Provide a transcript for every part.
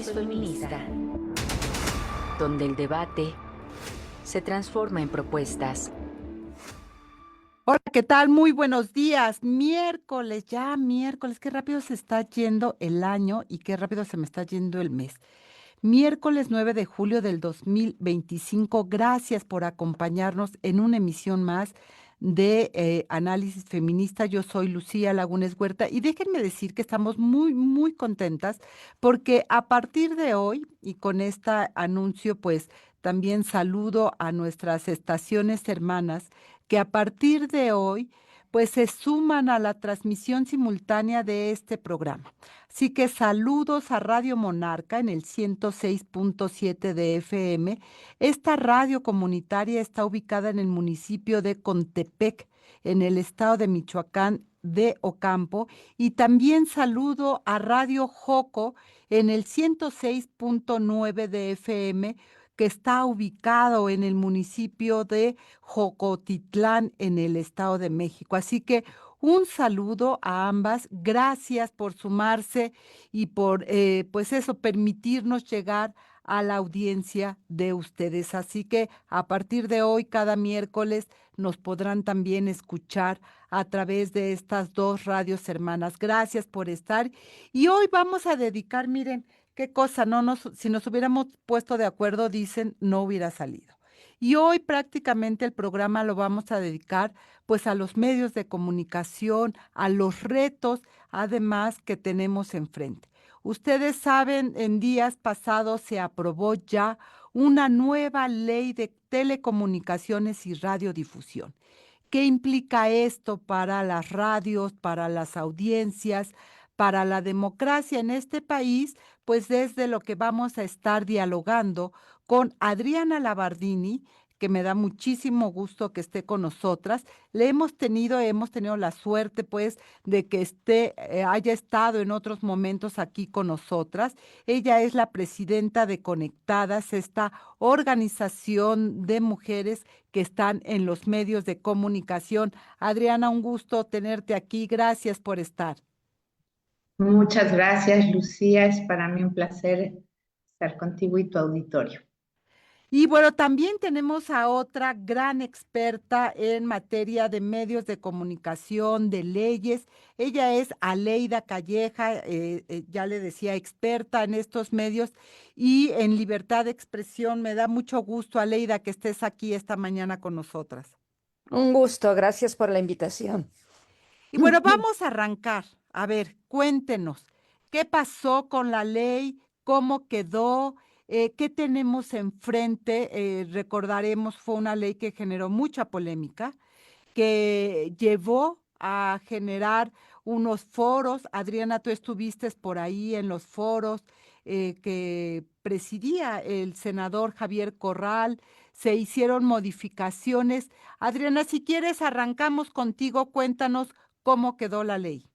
Análisis feminista, donde el debate se transforma en propuestas. Hola, ¿qué tal? Muy buenos días. Miércoles, ya miércoles. Qué rápido se está yendo el año y qué rápido se me está yendo el mes. Miércoles 9 de julio del 2025. Gracias por acompañarnos en una emisión más de Análisis Feminista. Yo soy Lucía Lagunes Huerta y déjenme decir que estamos muy contentas porque a partir de hoy y con este anuncio, pues también saludo a nuestras estaciones hermanas que a partir de hoy, pues se suman a la transmisión simultánea de este programa. Así que saludos a Radio Monarca en el 106.7 de FM. Esta radio comunitaria está ubicada en el municipio de Contepec, en el estado de Michoacán de Ocampo. Y también saludo a Radio Joco en el 106.9 de FM, que está ubicado en el municipio de Jocotitlán, en el Estado de México. Así que un saludo a ambas. Gracias por sumarse y por, pues eso, permitirnos llegar a la audiencia de ustedes. Así que a partir de hoy, cada miércoles, nos podrán también escuchar a través de estas dos radios hermanas. Gracias por estar. Y hoy vamos a dedicar, miren, qué cosa, si nos hubiéramos puesto de acuerdo, dicen, no hubiera salido. Y hoy prácticamente el programa lo vamos a dedicar pues a los medios de comunicación, a los retos, además que tenemos enfrente. Ustedes saben, en días pasados se aprobó ya una nueva ley de telecomunicaciones y radiodifusión. ¿Qué implica esto para las radios, para las audiencias, para la democracia en este país? Pues desde lo que vamos a estar dialogando con Adriana Labardini, que me da muchísimo gusto que esté con nosotras. Hemos tenido la suerte, pues, de que haya estado en otros momentos aquí con nosotras. Ella es la presidenta de Conectadas, esta organización de mujeres que están en los medios de comunicación. Adriana, un gusto tenerte aquí. Gracias por estar. Muchas gracias, Lucía. Es para mí un placer estar contigo y tu auditorio. Y bueno, también tenemos a otra gran experta en materia de medios de comunicación, de leyes. Ella es Aleida Calleja, ya le decía, experta en estos medios y en libertad de expresión. Me da mucho gusto, Aleida, que estés aquí esta mañana con nosotras. Un gusto, gracias por la invitación. Y bueno, vamos a arrancar. A ver, cuéntenos, ¿qué pasó con la ley? ¿Cómo quedó? ¿Qué tenemos enfrente? Recordaremos, fue una ley que generó mucha polémica, que llevó a generar unos foros. Adriana, tú estuviste por ahí en los foros que presidía el senador Javier Corral. Se hicieron modificaciones. Adriana, si quieres, arrancamos contigo. Cuéntanos cómo quedó la ley.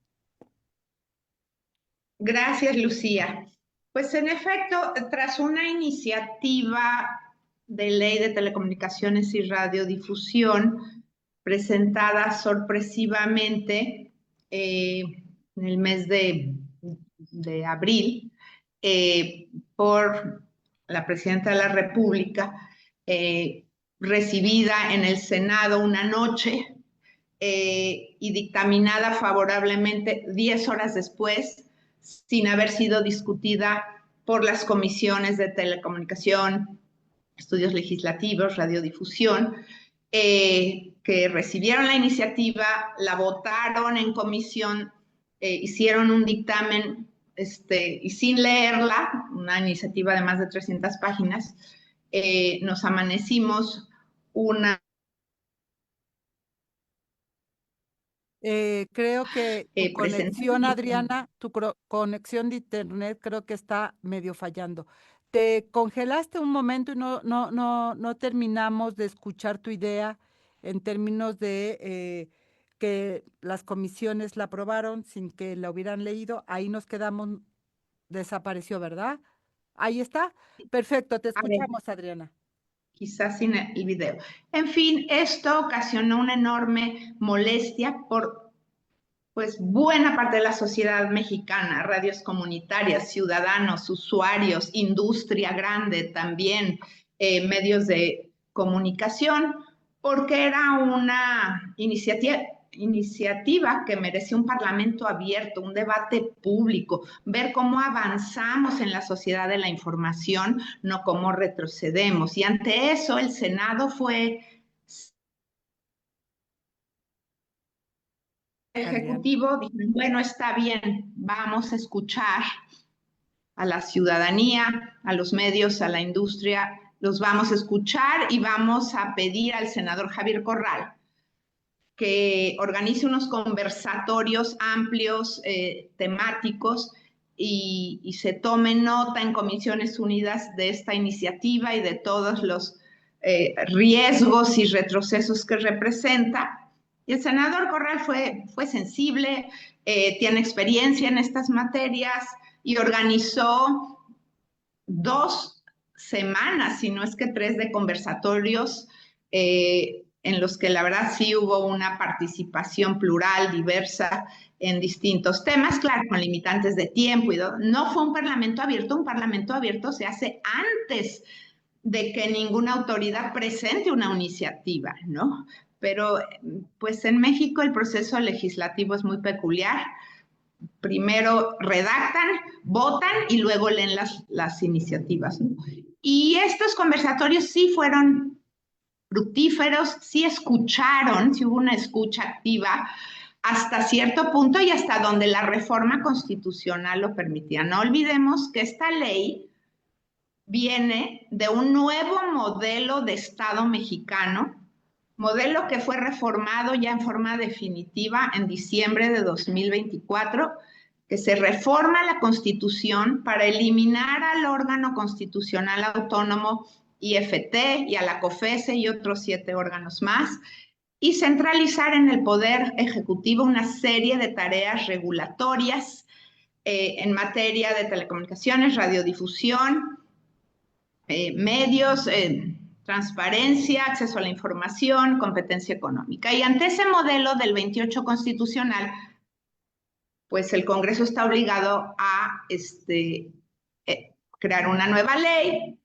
Gracias, Lucía. Pues en efecto, tras una iniciativa de ley de telecomunicaciones y radiodifusión presentada sorpresivamente en el mes de abril por la Presidenta de la República, recibida en el Senado una noche y dictaminada favorablemente 10 horas después, sin haber sido discutida por las comisiones de telecomunicación, estudios legislativos, radiodifusión, que recibieron la iniciativa, la votaron en comisión, hicieron un dictamen y sin leerla, una iniciativa de más de 300 páginas, nos amanecimos una... Creo que tu conexión, Adriana, conexión de internet creo que está medio fallando. Te congelaste un momento y no terminamos de escuchar tu idea en términos de que las comisiones la aprobaron sin que la hubieran leído. Ahí nos quedamos, desapareció, ¿verdad? Ahí está. Perfecto, te escuchamos, Adriana. Quizás sin el video. En fin, esto ocasionó una enorme molestia pues buena parte de la sociedad mexicana, radios comunitarias, ciudadanos, usuarios, industria grande también, medios de comunicación, porque era una iniciativa que merecía un parlamento abierto, un debate público, ver cómo avanzamos en la sociedad de la información, no cómo retrocedemos. Y ante eso el Senado fue ejecutivo, dijeron, bueno, está bien, vamos a escuchar a la ciudadanía, a los medios, a la industria, los vamos a escuchar y vamos a pedir al senador Javier Corral que organice unos conversatorios amplios, temáticos, y se tome nota en Comisiones Unidas de esta iniciativa y de todos los riesgos y retrocesos que representa. Y el senador Corral fue sensible, tiene experiencia en estas materias y organizó 2 semanas, si no es que 3, de conversatorios en los que la verdad sí hubo una participación plural, diversa, en distintos temas, claro, con limitantes de tiempo. No fue un parlamento abierto se hace antes de que ninguna autoridad presente una iniciativa, ¿no? Pero pues en México el proceso legislativo es muy peculiar. Primero redactan, votan y luego leen las iniciativas, ¿no? Y estos conversatorios sí fueron fructíferos, sí escucharon, sí hubo una escucha activa hasta cierto punto y hasta donde la reforma constitucional lo permitía. No olvidemos que esta ley viene de un nuevo modelo de Estado mexicano, modelo que fue reformado ya en forma definitiva en diciembre de 2024, que se reforma la Constitución para eliminar al órgano constitucional autónomo IFT y a la COFESE y otros 7 órganos más, y centralizar en el Poder Ejecutivo una serie de tareas regulatorias en materia de telecomunicaciones, radiodifusión, medios, transparencia, acceso a la información, competencia económica. Y ante ese modelo del 28 constitucional, pues el Congreso está obligado a crear una nueva ley,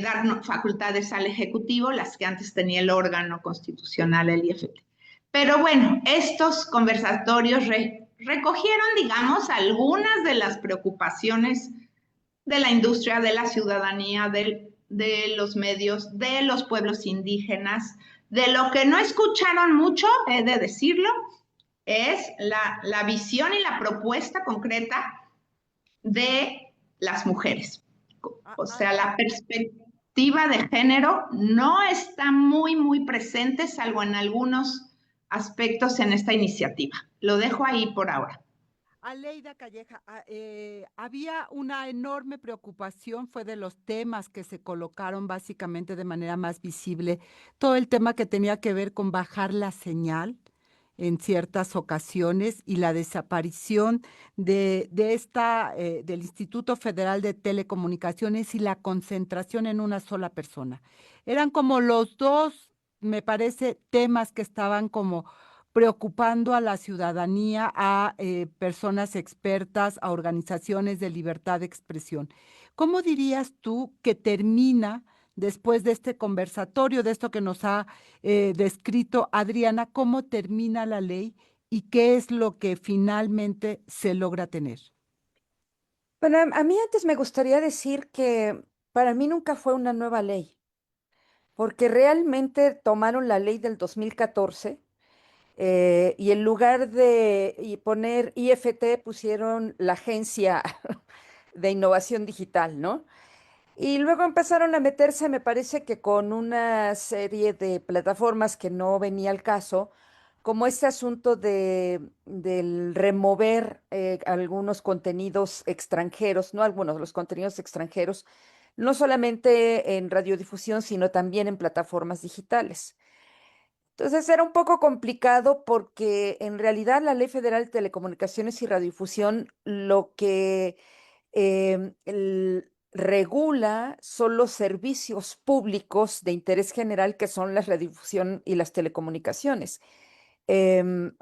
dar facultades al Ejecutivo, las que antes tenía el órgano constitucional, el IFT. Pero bueno, estos conversatorios recogieron, digamos, algunas de las preocupaciones de la industria, de la ciudadanía, de los medios, de los pueblos indígenas. De lo que no escucharon mucho, he de decirlo, es la visión y la propuesta concreta de las mujeres. O sea, la perspectiva de género no está muy presente, salvo en algunos aspectos en esta iniciativa. Lo dejo ahí por ahora. Aleida Calleja, había una enorme preocupación, fue de los temas que se colocaron básicamente de manera más visible, todo el tema que tenía que ver con bajar la señal en ciertas ocasiones y la desaparición del Instituto Federal de Telecomunicaciones y la concentración en una sola persona. Eran como los 2, me parece, temas que estaban como preocupando a la ciudadanía, a personas expertas, a organizaciones de libertad de expresión. ¿Cómo dirías tú que termina después de este conversatorio, de esto que nos ha descrito Adriana, cómo termina la ley y qué es lo que finalmente se logra tener? Bueno, a mí antes me gustaría decir que para mí nunca fue una nueva ley, porque realmente tomaron la ley del 2014 y en lugar de poner IFT pusieron la Agencia de Innovación Digital, ¿no? Y luego empezaron a meterse, me parece que con una serie de plataformas que no venía al caso, como este asunto del remover algunos contenidos extranjeros, no algunos, los contenidos extranjeros, no solamente en radiodifusión, sino también en plataformas digitales. Entonces era un poco complicado porque en realidad la Ley Federal de Telecomunicaciones y Radiodifusión lo que regula son los servicios públicos de interés general que son la radiodifusión y las telecomunicaciones.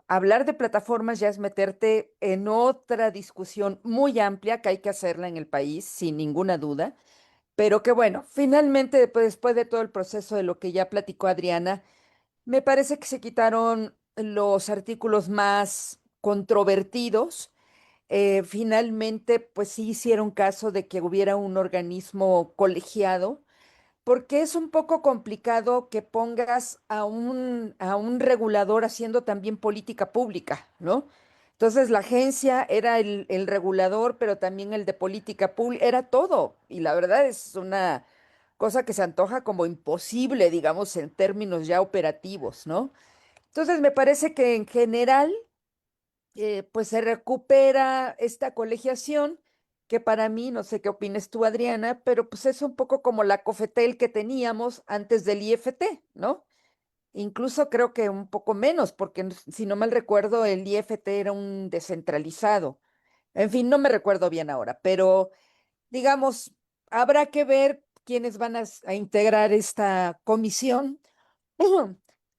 Hablar de plataformas ya es meterte en otra discusión muy amplia que hay que hacerla en el país, sin ninguna duda, pero que bueno, finalmente, después de todo el proceso de lo que ya platicó Adriana, me parece que se quitaron los artículos más controvertidos. Finalmente, pues sí hicieron caso de que hubiera un organismo colegiado, porque es un poco complicado que pongas a un regulador haciendo también política pública, ¿no? Entonces la agencia era el regulador, pero también el de política pública, era todo. Y la verdad es una cosa que se antoja como imposible, digamos, en términos ya operativos, ¿no? Entonces me parece que en general pues se recupera esta colegiación, que para mí, no sé qué opines tú, Adriana, pero pues es un poco como la COFETEL que teníamos antes del IFT, ¿no? Incluso creo que un poco menos, porque si no mal recuerdo, el IFT era un descentralizado. En fin, no me recuerdo bien ahora, pero digamos, habrá que ver quiénes van a integrar esta comisión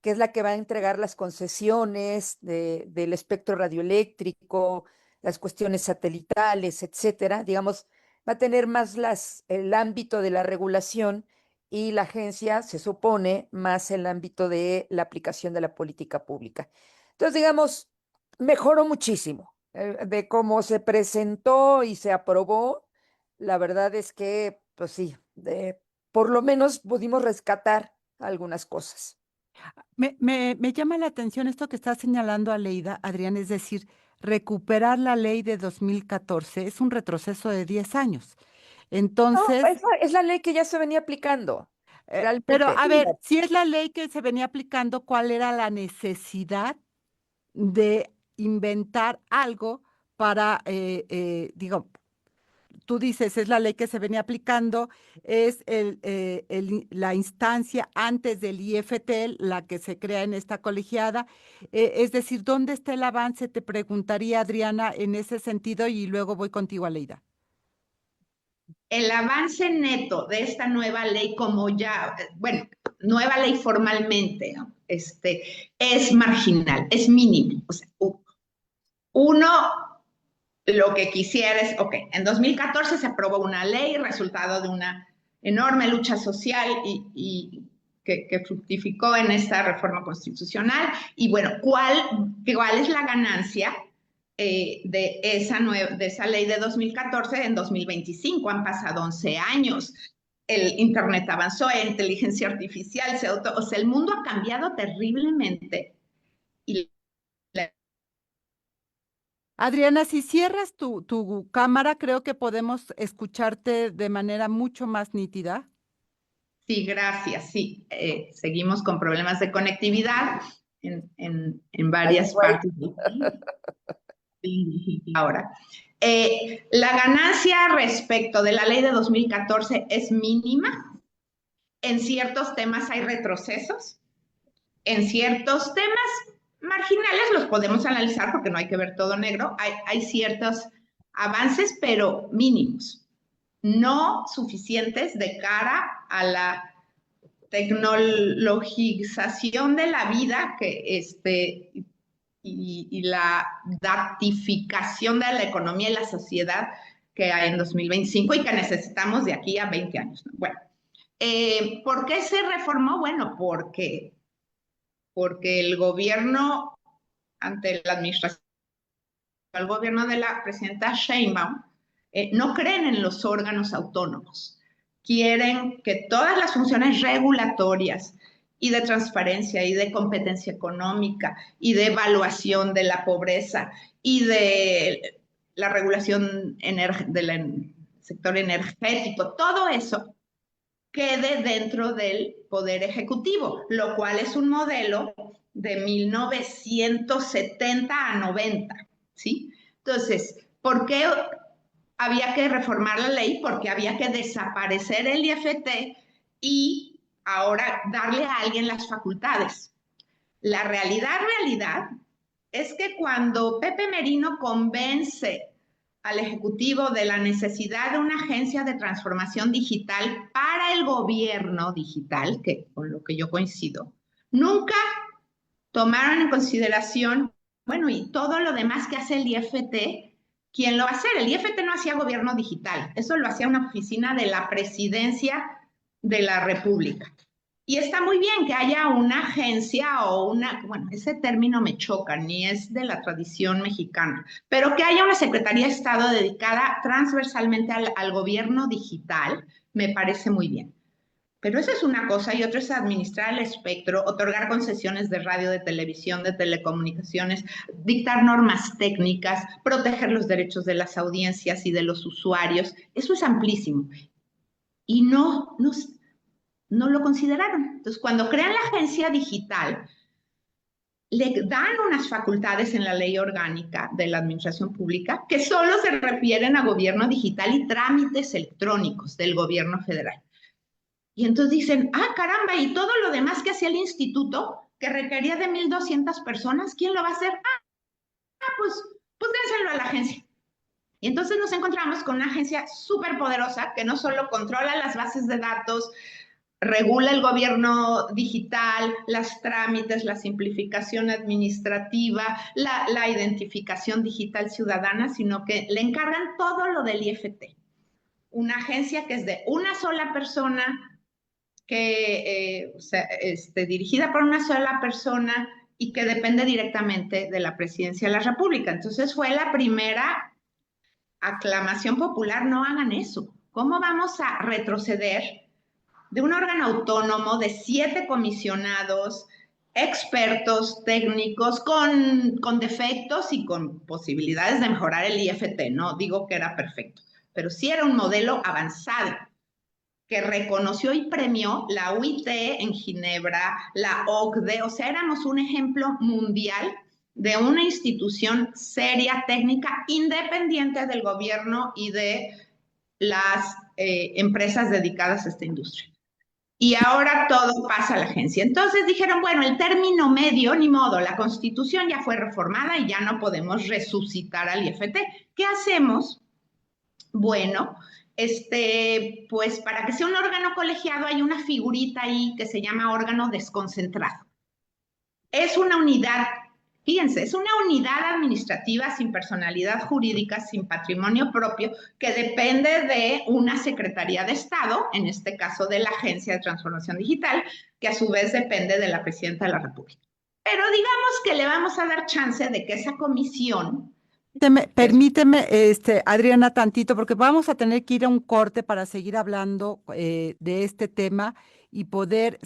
que es la que va a entregar las concesiones del espectro radioeléctrico, las cuestiones satelitales, etcétera. Digamos, va a tener más el ámbito de la regulación y la agencia, se supone, más el ámbito de la aplicación de la política pública. Entonces, digamos, mejoró muchísimo de cómo se presentó y se aprobó. La verdad es que, pues sí, por lo menos pudimos rescatar algunas cosas. Me llama la atención esto que está señalando Aleida, Adrián, es decir, recuperar la ley de 2014 es un retroceso de 10 años. No, Entonces, esa es la ley que ya se venía aplicando, pero realmente. a ver, si es la ley que se venía aplicando, ¿cuál era la necesidad de inventar algo para, digo, tú dices, es la ley que se venía aplicando, es la instancia antes del IFT, la que se crea en esta colegiada. Es decir, ¿dónde está el avance? Te preguntaría, Adriana, en ese sentido, y luego voy contigo, Aleida. El avance neto de esta nueva ley, como ya, bueno, nueva ley formalmente, ¿no? Es marginal, es mínimo. O sea, uno lo que quisiera es, ok, en 2014 se aprobó una ley, resultado de una enorme lucha social y que fructificó en esta reforma constitucional. Y bueno, ¿cuál es la ganancia de esa ley de 2014 en 2025? Han pasado 11 años. El Internet avanzó, la inteligencia artificial, o sea, el mundo ha cambiado terriblemente. Y Adriana, si cierras tu cámara, creo que podemos escucharte de manera mucho más nítida. sí, gracias. Sí, seguimos con problemas de conectividad en Ay, varias güey. partes del país. Ahora, la ganancia respecto de la ley de 2014 es mínima. En ciertos temas hay retrocesos. En ciertos temas marginales los podemos analizar porque no hay que ver todo negro. Hay ciertos avances, pero mínimos, no suficientes de cara a la tecnologización de la vida y la datificación de la economía y la sociedad que hay en 2025 y que necesitamos de aquí a 20 años. Bueno, ¿por qué se reformó? Bueno, porque el gobierno, ante la administración, el gobierno de la presidenta Sheinbaum, no creen en los órganos autónomos. Quieren que todas las funciones regulatorias y de transparencia y de competencia económica y de evaluación de la pobreza y de la regulación del sector energético, todo eso quede dentro del Poder Ejecutivo, lo cual es un modelo de 1970 a 90, ¿sí? Entonces, ¿por qué había que reformar la ley? Porque había que desaparecer el IFT y ahora darle a alguien las facultades. La realidad es que cuando Pepe Merino convence al Ejecutivo de la necesidad de una agencia de transformación digital para el gobierno digital, que con lo que yo coincido, nunca tomaron en consideración, bueno, y todo lo demás que hace el IFT, ¿quién lo va a hacer? El IFT no hacía gobierno digital, eso lo hacía una oficina de la Presidencia de la República. Y está muy bien que haya una agencia o bueno, ese término me choca, ni es de la tradición mexicana, pero que haya una Secretaría de Estado dedicada transversalmente al gobierno digital, me parece muy bien. Pero eso es una cosa y otra es administrar el espectro, otorgar concesiones de radio, de televisión, de telecomunicaciones, dictar normas técnicas, proteger los derechos de las audiencias y de los usuarios. Eso es amplísimo. Y no lo consideraron. Entonces, cuando crean la agencia digital, le dan unas facultades en la ley orgánica de la administración pública que solo se refieren a gobierno digital y trámites electrónicos del gobierno federal. Y entonces dicen, caramba, y todo lo demás que hacía el instituto, que requería de 1,200 personas, ¿quién lo va a hacer? Pues dénselo a la agencia. Y entonces nos encontramos con una agencia súper poderosa que no solo controla las bases de datos, regula el gobierno digital, los trámites, la simplificación administrativa, la identificación digital ciudadana, sino que le encargan todo lo del IFT. Una agencia que es de una sola persona, dirigida por una sola persona y que depende directamente de la Presidencia de la República. Entonces fue la primera aclamación popular, no hagan eso. ¿Cómo vamos a retroceder de un órgano autónomo de 7 comisionados, expertos técnicos con defectos y con posibilidades de mejorar el IFT? No digo que era perfecto, pero sí era un modelo avanzado que reconoció y premió la UIT en Ginebra, la OCDE, o sea, éramos un ejemplo mundial de una institución seria, técnica, independiente del gobierno y de las empresas dedicadas a esta industria. Y ahora todo pasa a la agencia. Entonces dijeron, bueno, el término medio, ni modo, la Constitución ya fue reformada y ya no podemos resucitar al IFT. ¿Qué hacemos? Bueno, pues para que sea un órgano colegiado hay una figurita ahí que se llama órgano desconcentrado. Es una unidad, fíjense, es una unidad administrativa sin personalidad jurídica, sin patrimonio propio, que depende de una Secretaría de Estado, en este caso de la Agencia de Transformación Digital, que a su vez depende de la Presidenta de la República. Pero digamos que le vamos a dar chance de que esa comisión... Permíteme, Adriana, tantito, porque vamos a tener que ir a un corte para seguir hablando de este tema y poder,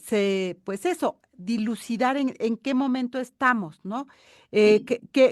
pues eso, dilucidar en qué momento estamos, ¿no?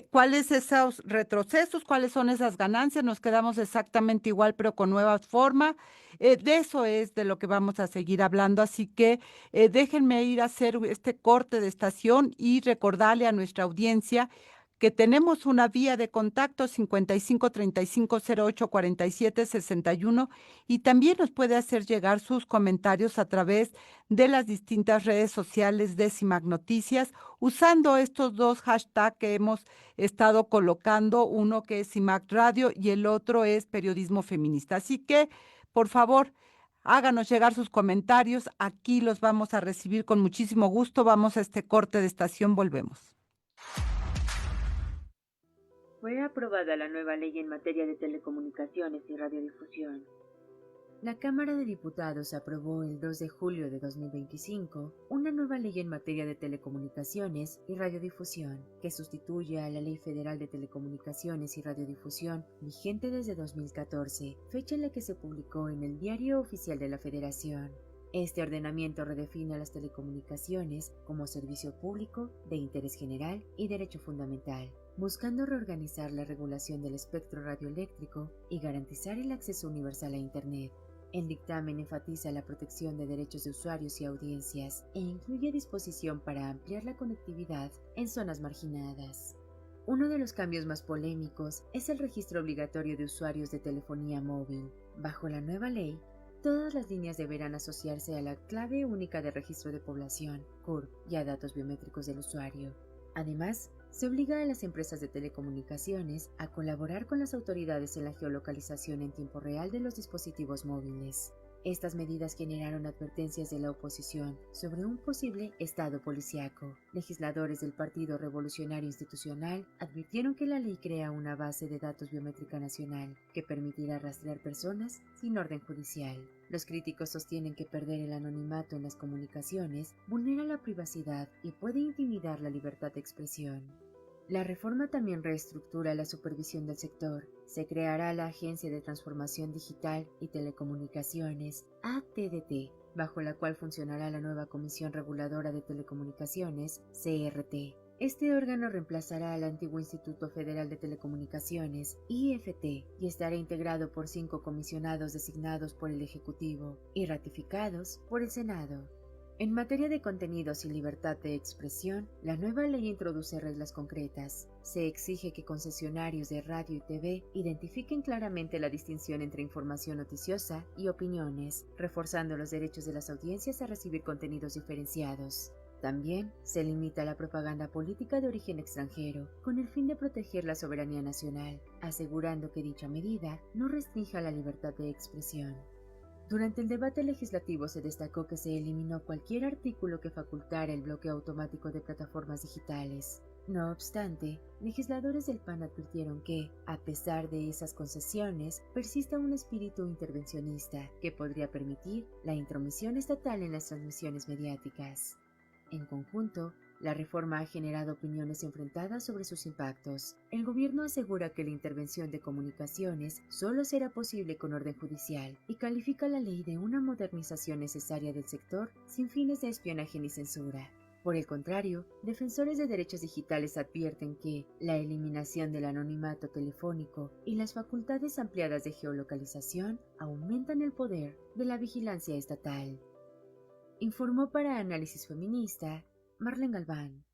¿Cuáles esos retrocesos, cuáles son esas ganancias? Nos quedamos exactamente igual, pero con nueva forma. De eso es de lo que vamos a seguir hablando, así que déjenme ir a hacer este corte de estación y recordarle a nuestra audiencia que tenemos una vía de contacto 5535084761 y también nos puede hacer llegar sus comentarios a través de las distintas redes sociales de CIMAC Noticias usando estos 2 hashtags que hemos estado colocando, uno que es CIMAC Radio y el otro es Periodismo Feminista. Así que, por favor, háganos llegar sus comentarios, aquí los vamos a recibir con muchísimo gusto. Vamos a este corte de estación, volvemos. Fue aprobada la nueva ley en materia de telecomunicaciones y radiodifusión. La Cámara de Diputados aprobó el 2 de julio de 2025 una nueva ley en materia de telecomunicaciones y radiodifusión que sustituye a la Ley Federal de Telecomunicaciones y Radiodifusión vigente desde 2014, fecha en la que se publicó en el Diario Oficial de la Federación. Este ordenamiento redefine las telecomunicaciones como servicio público de interés general y derecho fundamental, buscando reorganizar la regulación del espectro radioeléctrico y garantizar el acceso universal a Internet. El dictamen enfatiza la protección de derechos de usuarios y audiencias e incluye disposición para ampliar la conectividad en zonas marginadas. Uno de los cambios más polémicos es el registro obligatorio de usuarios de telefonía móvil. Bajo la nueva ley, todas las líneas deberán asociarse a la Clave Única de Registro de Población, CURP, y a datos biométricos del usuario. Además, se obliga a las empresas de telecomunicaciones a colaborar con las autoridades en la geolocalización en tiempo real de los dispositivos móviles. Estas medidas generaron advertencias de la oposición sobre un posible estado policíaco. Legisladores del Partido Revolucionario Institucional advirtieron que la ley crea una base de datos biométrica nacional que permitirá rastrear personas sin orden judicial. Los críticos sostienen que perder el anonimato en las comunicaciones vulnera la privacidad y puede intimidar la libertad de expresión. La reforma también reestructura la supervisión del sector. Se creará la Agencia de Transformación Digital y Telecomunicaciones, ATDT, bajo la cual funcionará la nueva Comisión Reguladora de Telecomunicaciones, CRT. Este órgano reemplazará al antiguo Instituto Federal de Telecomunicaciones, IFT, y estará integrado por 5 comisionados designados por el Ejecutivo y ratificados por el Senado. En materia de contenidos y libertad de expresión, la nueva ley introduce reglas concretas. Se exige que concesionarios de radio y TV identifiquen claramente la distinción entre información noticiosa y opiniones, reforzando los derechos de las audiencias a recibir contenidos diferenciados. También se limita la propaganda política de origen extranjero, con el fin de proteger la soberanía nacional, asegurando que dicha medida no restrinja la libertad de expresión. Durante el debate legislativo se destacó que se eliminó cualquier artículo que facultara el bloqueo automático de plataformas digitales. No obstante, legisladores del PAN advirtieron que, a pesar de esas concesiones, persiste un espíritu intervencionista que podría permitir la intromisión estatal en las transmisiones mediáticas. En conjunto, la reforma ha generado opiniones enfrentadas sobre sus impactos. El gobierno asegura que la intervención de comunicaciones solo será posible con orden judicial y califica la ley de una modernización necesaria del sector sin fines de espionaje ni censura. Por el contrario, defensores de derechos digitales advierten que la eliminación del anonimato telefónico y las facultades ampliadas de geolocalización aumentan el poder de la vigilancia estatal. Informó para Análisis Feminista Marlene Galván.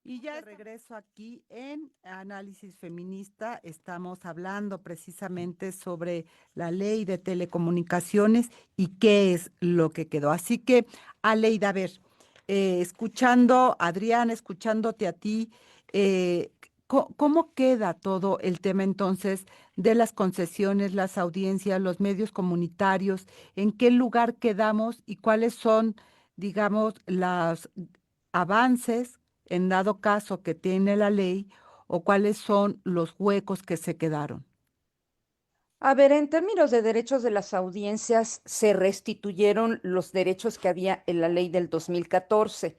Y ya de regreso aquí en Análisis Feminista, estamos hablando precisamente sobre la ley de telecomunicaciones y qué es lo que quedó. Así que, Aleida, a ver, escuchando a Adrián, escuchándote a ti, ¿cómo queda todo el tema entonces de las concesiones, las audiencias, los medios comunitarios? ¿En qué lugar quedamos y cuáles son, digamos, los avances en dado caso que tiene la ley o cuáles son los huecos que se quedaron? A ver, en términos de derechos de las audiencias, se restituyeron los derechos que había en la ley del 2014,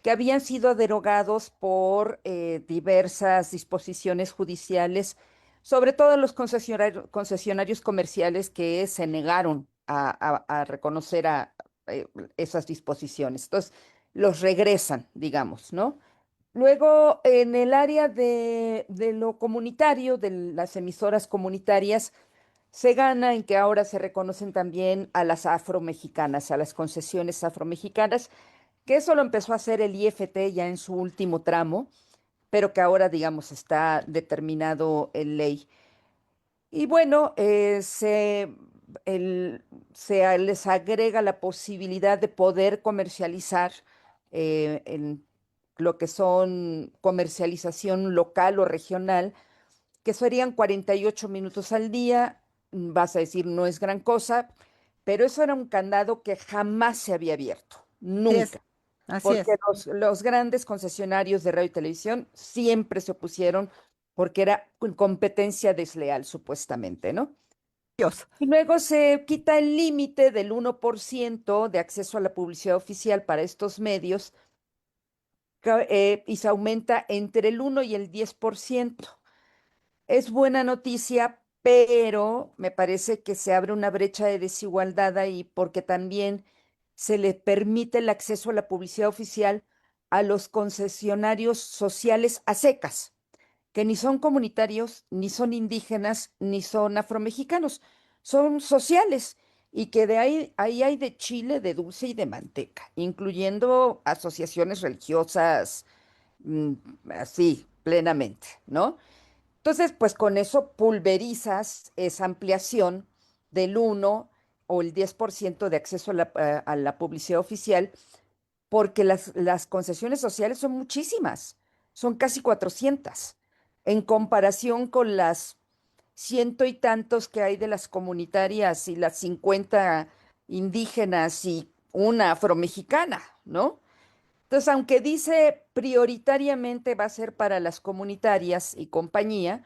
que habían sido derogados por diversas disposiciones judiciales, sobre todo los concesionarios comerciales que se negaron a reconocer esas disposiciones. Entonces, los regresan, digamos, ¿no? Luego, en el área de lo comunitario, de las emisoras comunitarias, se gana en que ahora se reconocen también a las afromexicanas, a las concesiones afromexicanas, que eso lo empezó a hacer el IFT ya en su último tramo, pero que ahora, digamos, está determinado en ley. Y bueno, les agrega la posibilidad de poder comercializar en lo que son comercialización local o regional, que serían 48 minutos al día. Vas a decir, no es gran cosa, pero eso era un candado que jamás se había abierto, Así es, nunca, así porque es. los grandes concesionarios de radio y televisión siempre se opusieron porque era competencia desleal, supuestamente, ¿no? Dios. Y luego se quita el límite del 1% de acceso a la publicidad oficial para estos medios y se aumenta entre el 1 y el 10%. Es buena noticia, pero me parece que se abre una brecha de desigualdad ahí porque también se le permite el acceso a la publicidad oficial a los concesionarios sociales a secas, que ni son comunitarios, ni son indígenas, ni son afromexicanos, son sociales y que ahí hay de chile, de dulce y de manteca, incluyendo asociaciones religiosas, mm, así, plenamente, ¿no? Entonces, pues con eso pulverizas esa ampliación del 1 o el 10% de acceso a la publicidad oficial, porque las concesiones sociales son muchísimas, son casi 400, en comparación con las ciento y tantos que hay de las comunitarias y las 50 indígenas y una afromexicana, ¿no? Entonces, aunque dice prioritariamente va a ser para las comunitarias y compañía,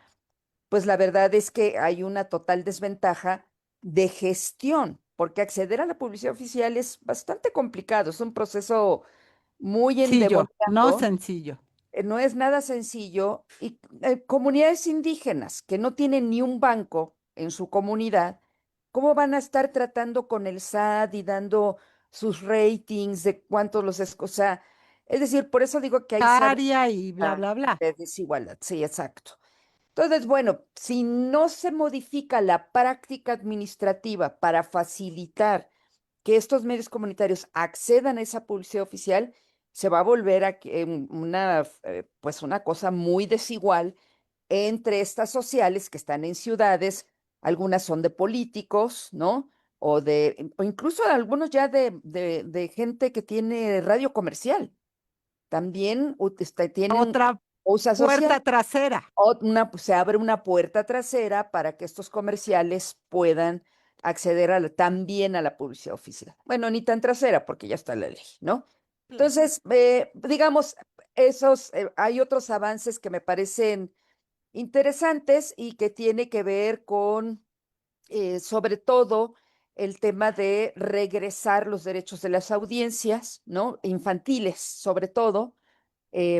pues la verdad es que hay una total desventaja de gestión, porque acceder a la publicidad oficial es bastante complicado, es un proceso muy Sencillo, no endemoniado, sencillo. no es nada sencillo, y comunidades indígenas que no tienen ni un banco en su comunidad, ¿cómo van a estar tratando con el SAT y dando sus ratings de cuántos o sea, es decir, por eso digo que ahí se abre Área y bla, la bla, bla. desigualdad, sí, exacto. Entonces, bueno, si no se modifica la práctica administrativa para facilitar que estos medios comunitarios accedan a esa publicidad oficial, se va a volver pues una cosa muy desigual entre estas sociales que están en ciudades, algunas son de políticos, ¿no? O incluso algunos ya de gente que tiene radio comercial. También tienen Otra usa social. puerta trasera. Pues, se abre una puerta trasera para que estos comerciales puedan acceder también a la publicidad oficial. Bueno, ni tan trasera, porque ya está la ley, ¿no? Claro. Entonces, digamos, hay otros avances que me parecen interesantes y que tiene que ver con, sobre todo, el tema de regresar los derechos de las audiencias, ¿no? Infantiles, sobre todo,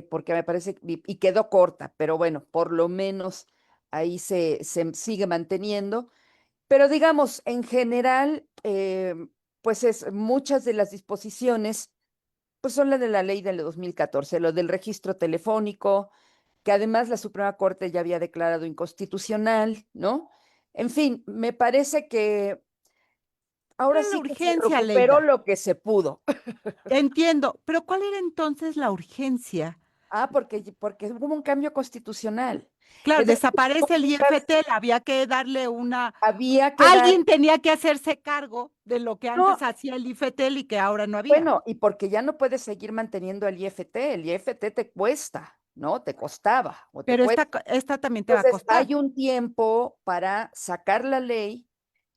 porque me parece, y quedó corta, pero bueno, por lo menos ahí se sigue manteniendo. Pero digamos, en general, pues muchas de las disposiciones, pues son las de la ley del 2014, lo del registro telefónico, que además la Suprema Corte ya había declarado inconstitucional, ¿no? En fin, me parece que ahora Era la sí que se urgencia, recuperó Leida. lo que se pudo. Entiendo, pero ¿cuál era entonces la urgencia? Porque hubo un cambio constitucional. Claro, Es decir, desaparece el IFT, había que darle una... había que dar, Alguien tenía que hacerse cargo de lo que no, antes hacía el IFT y que ahora no había. bueno, y porque ya no puedes seguir manteniendo el IFT te cuesta, ¿no? Te costaba o te Pero cuesta. esta también te va a Entonces, costar. hay un tiempo para sacar la ley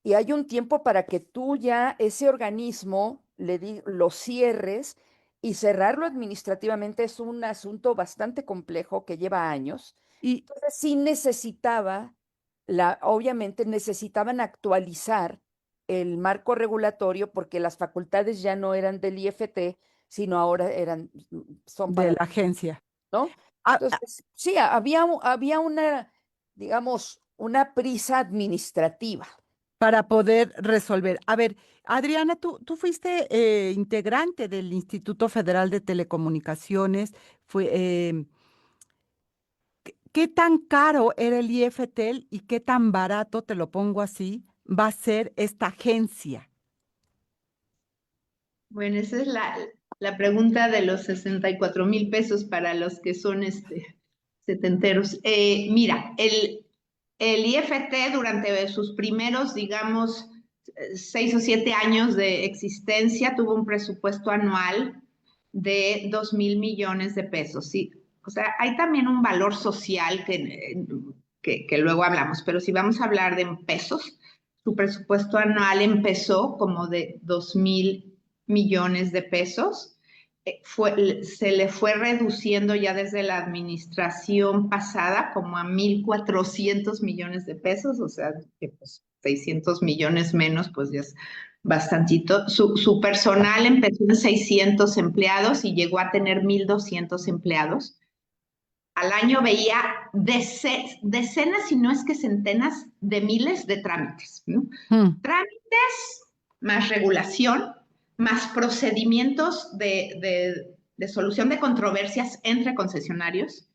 y hay un tiempo para que tú ya ese organismo lo cierres, y cerrarlo administrativamente es un asunto bastante complejo que lleva años. Y, Entonces, sí obviamente necesitaban actualizar el marco regulatorio porque las facultades ya no eran del IFT, sino ahora son de para, la agencia. ¿no? Ah, Entonces, sí, había una, digamos, una prisa administrativa. para poder resolver. A ver, Adriana, tú fuiste integrante del Instituto Federal de Telecomunicaciones. Fue, ¿qué tan caro era el IFTEL y qué tan barato, te lo pongo así, va a ser esta agencia? Bueno, esa es la pregunta de los 64,000 pesos para los que son setenteros. Mira, el IFT durante sus primeros, digamos, 6 o 7 años de existencia tuvo un presupuesto anual de 2,000 millones de pesos. ¿Sí? O sea, hay también un valor social que luego hablamos, pero si vamos a hablar de pesos, su presupuesto anual empezó como de 2,000 millones de pesos. Se le fue reduciendo ya desde la administración pasada como a 1,400 millones de pesos, o sea, que pues 600 millones menos, pues ya es bastantito. Su personal empezó en 600 empleados y llegó a tener 1,200 empleados. Al año veía decenas, si no es que centenas de miles de trámites, ¿no? Mm. Trámites más regulación, más procedimientos de solución de controversias entre concesionarios,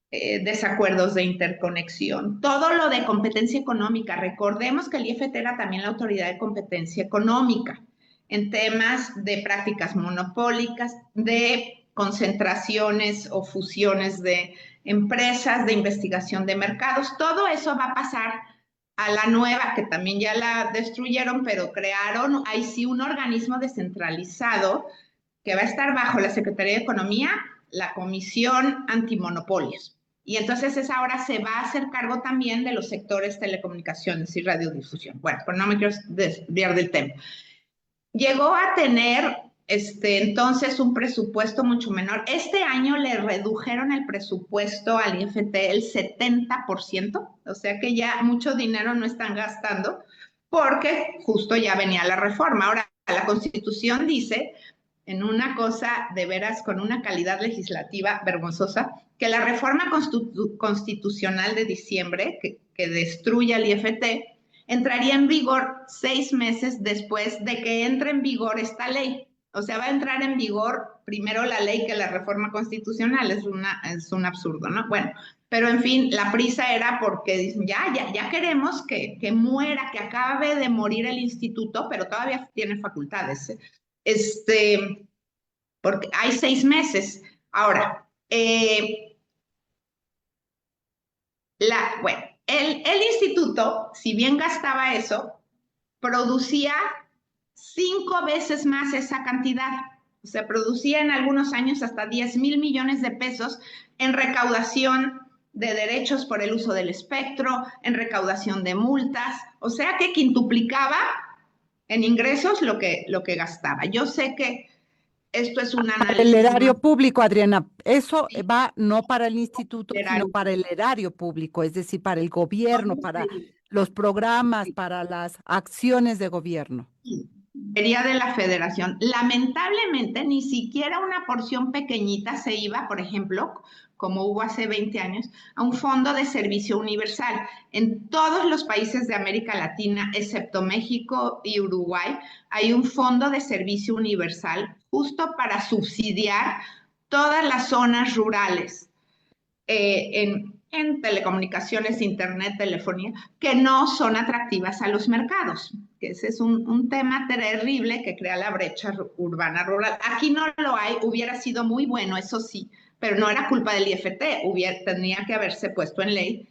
desacuerdos de interconexión, todo lo de competencia económica. Recordemos que el IFT era también la autoridad de competencia económica en temas de prácticas monopólicas, de concentraciones o fusiones de empresas, de investigación de mercados. Todo eso va a pasar a la nueva, que también ya la destruyeron, pero crearon ahí sí un organismo descentralizado que va a estar bajo la Secretaría de Economía, la Comisión Antimonopolios. Y entonces esa ahora se va a hacer cargo también de los sectores telecomunicaciones y radiodifusión. Bueno, pues no me quiero desviar del tema. Llegó a tener entonces un presupuesto mucho menor. Este año le redujeron el presupuesto al IFT el 70%, o sea que ya mucho dinero no están gastando porque justo ya venía la reforma. Ahora, la Constitución dice, en una cosa de veras con una calidad legislativa vergonzosa, que la reforma constitucional de diciembre, que destruye al IFT, entraría en vigor 6 meses después de que entre en vigor esta ley. O sea, va a entrar en vigor primero la ley que la reforma constitucional. Es un absurdo, ¿no? Bueno, pero en fin, la prisa era porque dicen, ya queremos que muera, que acabe de morir el instituto, pero todavía tiene facultades. Porque hay 6 meses. Ahora, bueno, el instituto, si bien gastaba eso, producía 5 veces más esa cantidad. O sea, producía en algunos años hasta 10,000 millones de pesos en recaudación de derechos por el uso del espectro, en recaudación de multas. O sea que quintuplicaba en ingresos lo que gastaba. Yo sé que esto es un Para el análisis erario más... público, Adriana, eso Sí, va no para el instituto, sino erario. para el erario público, es decir, para el gobierno, para los programas, para las acciones de gobierno. Sería de la federación. Lamentablemente, ni siquiera una porción pequeñita se iba, por ejemplo, como hubo hace 20 años, a un fondo de servicio universal. En todos los países de América Latina, excepto México y Uruguay, hay un fondo de servicio universal justo para subsidiar todas las zonas rurales en telecomunicaciones, internet, telefonía, que no son atractivas a los mercados. Que ese es un tema terrible que crea la brecha urbana rural. Aquí no lo hay, hubiera sido muy bueno, eso sí, pero no era culpa del IFT, tenía que haberse puesto en ley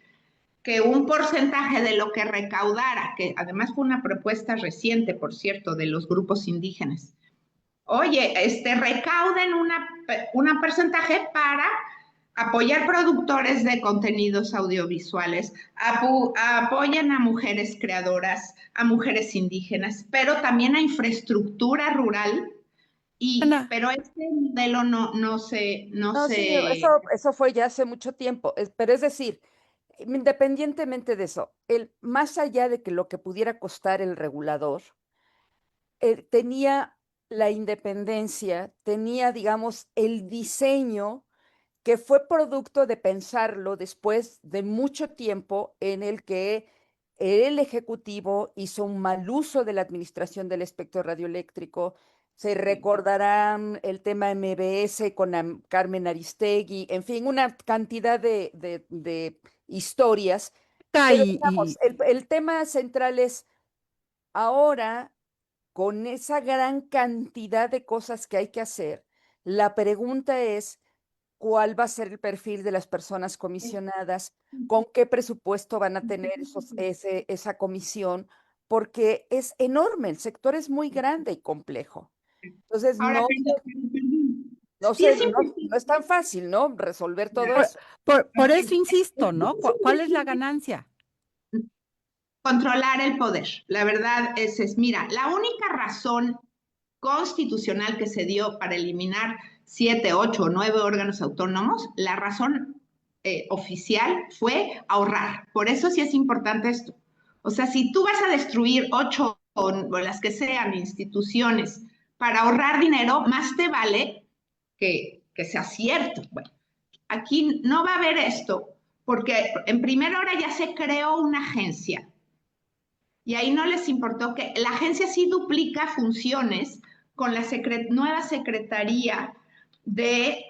que un porcentaje de lo que recaudara, que además fue una propuesta reciente, por cierto, de los grupos indígenas. Oye, recauden una porcentaje para apoyar productores de contenidos audiovisuales, apoyan a mujeres creadoras, a mujeres indígenas, pero también a infraestructura rural. Ana, Pero este modelo no se... No, sí, eso fue ya hace mucho tiempo, pero es decir, independientemente de eso, más allá de que lo que pudiera costar el regulador, tenía la independencia, tenía, digamos, el diseño que fue producto de pensarlo después de mucho tiempo en el que el Ejecutivo hizo un mal uso de la administración del espectro radioeléctrico. Se recordarán el tema MBS con Carmen Aristegui, en fin, una cantidad de historias. Pero digamos, y el tema central es ahora, con esa gran cantidad de cosas que hay que hacer, la pregunta es, ¿cuál va a ser el perfil de las personas comisionadas? ¿Con qué presupuesto van a tener esa comisión? Porque es enorme, el sector es muy grande y complejo. Entonces, Ahora, sí es no es tan fácil, ¿no? Resolver todo por, eso. por eso insisto, ¿no? ¿Cuál es la ganancia? controlar el poder. La verdad mira, la única razón constitucional que se dio para eliminar 7, 8 o 9 órganos autónomos, la razón oficial fue ahorrar. Por eso sí es importante esto. O sea, si tú vas a destruir 8 o las que sean instituciones para ahorrar dinero, más te vale que sea cierto. Bueno, aquí no va a haber esto, porque en primera hora ya se creó una agencia y ahí no les importó que la agencia sí duplica funciones con la nueva Secretaría de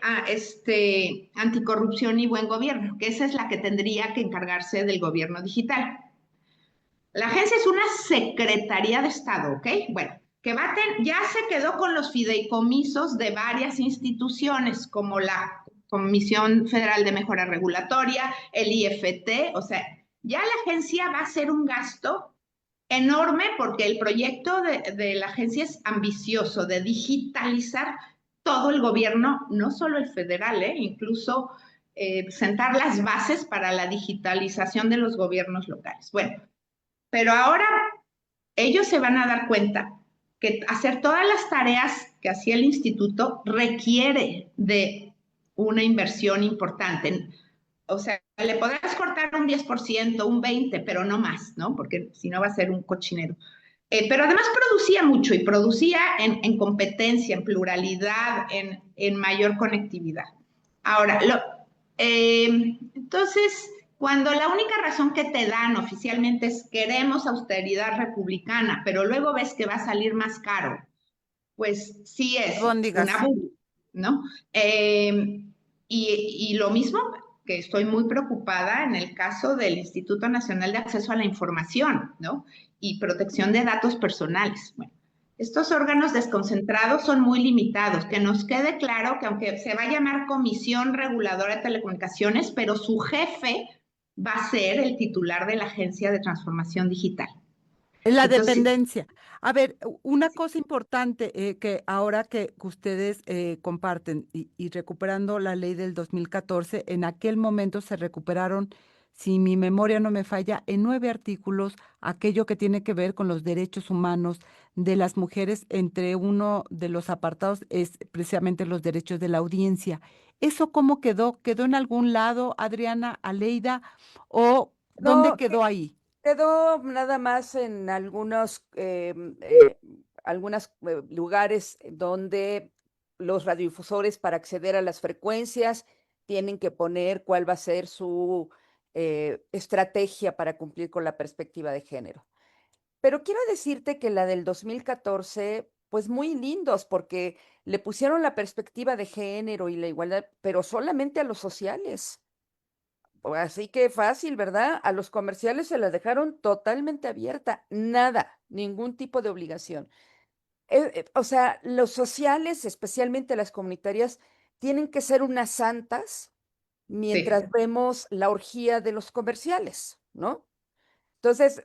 Anticorrupción y Buen Gobierno, que esa es la que tendría que encargarse del gobierno digital. La agencia es una Secretaría de Estado, ¿ok? Bueno, que ya se quedó con los fideicomisos de varias instituciones, como la Comisión Federal de Mejora Regulatoria, el IFT, o sea, ya la agencia va a hacer un gasto enorme porque el proyecto de la agencia es ambicioso, de digitalizar todo el gobierno, no solo el federal, incluso sentar las bases para la digitalización de los gobiernos locales. Bueno, pero ahora ellos se van a dar cuenta que hacer todas las tareas que hacía el instituto requiere de una inversión importante. O sea, le podrás cortar un 10%, un 20%, pero no más, ¿no? Porque si no va a ser un cochinero. Pero además producía mucho y producía en competencia, en pluralidad, en mayor conectividad. Ahora, entonces, cuando la única razón que te dan oficialmente es queremos austeridad republicana, pero luego ves que va a salir más caro, pues sí es una Albóndigas. burla, ¿no? Y lo mismo que estoy muy preocupada en el caso del Instituto Nacional de Acceso a la Información, ¿no? Y protección de datos personales. Bueno, estos órganos desconcentrados son muy limitados. Que nos quede claro que aunque se va a llamar Comisión Reguladora de Telecomunicaciones, pero su jefe va a ser el titular de la Agencia de Transformación Digital. La Entonces, dependencia. A ver, una cosa importante que ahora que ustedes comparten y recuperando la ley del 2014, en aquel momento se recuperaron, si mi memoria no me falla, en 9 artículos aquello que tiene que ver con los derechos humanos de las mujeres. Entre uno de los apartados es precisamente los derechos de la audiencia. ¿Eso cómo quedó? ¿Quedó en algún lado, Adriana, Aleida, o dónde No, quedó ahí? quedó nada más en algunos lugares donde los radiodifusores para acceder a las frecuencias tienen que poner cuál va a ser su estrategia para cumplir con la perspectiva de género. Pero quiero decirte que la del 2014, pues muy lindos, porque le pusieron la perspectiva de género y la igualdad, pero solamente a los sociales. Así que fácil, ¿verdad? A los comerciales se la dejaron totalmente abierta, nada, ningún tipo de obligación. O sea, los sociales, especialmente las comunitarias, tienen que ser unas santas sí. mientras vemos la orgía de los comerciales, ¿no? Entonces,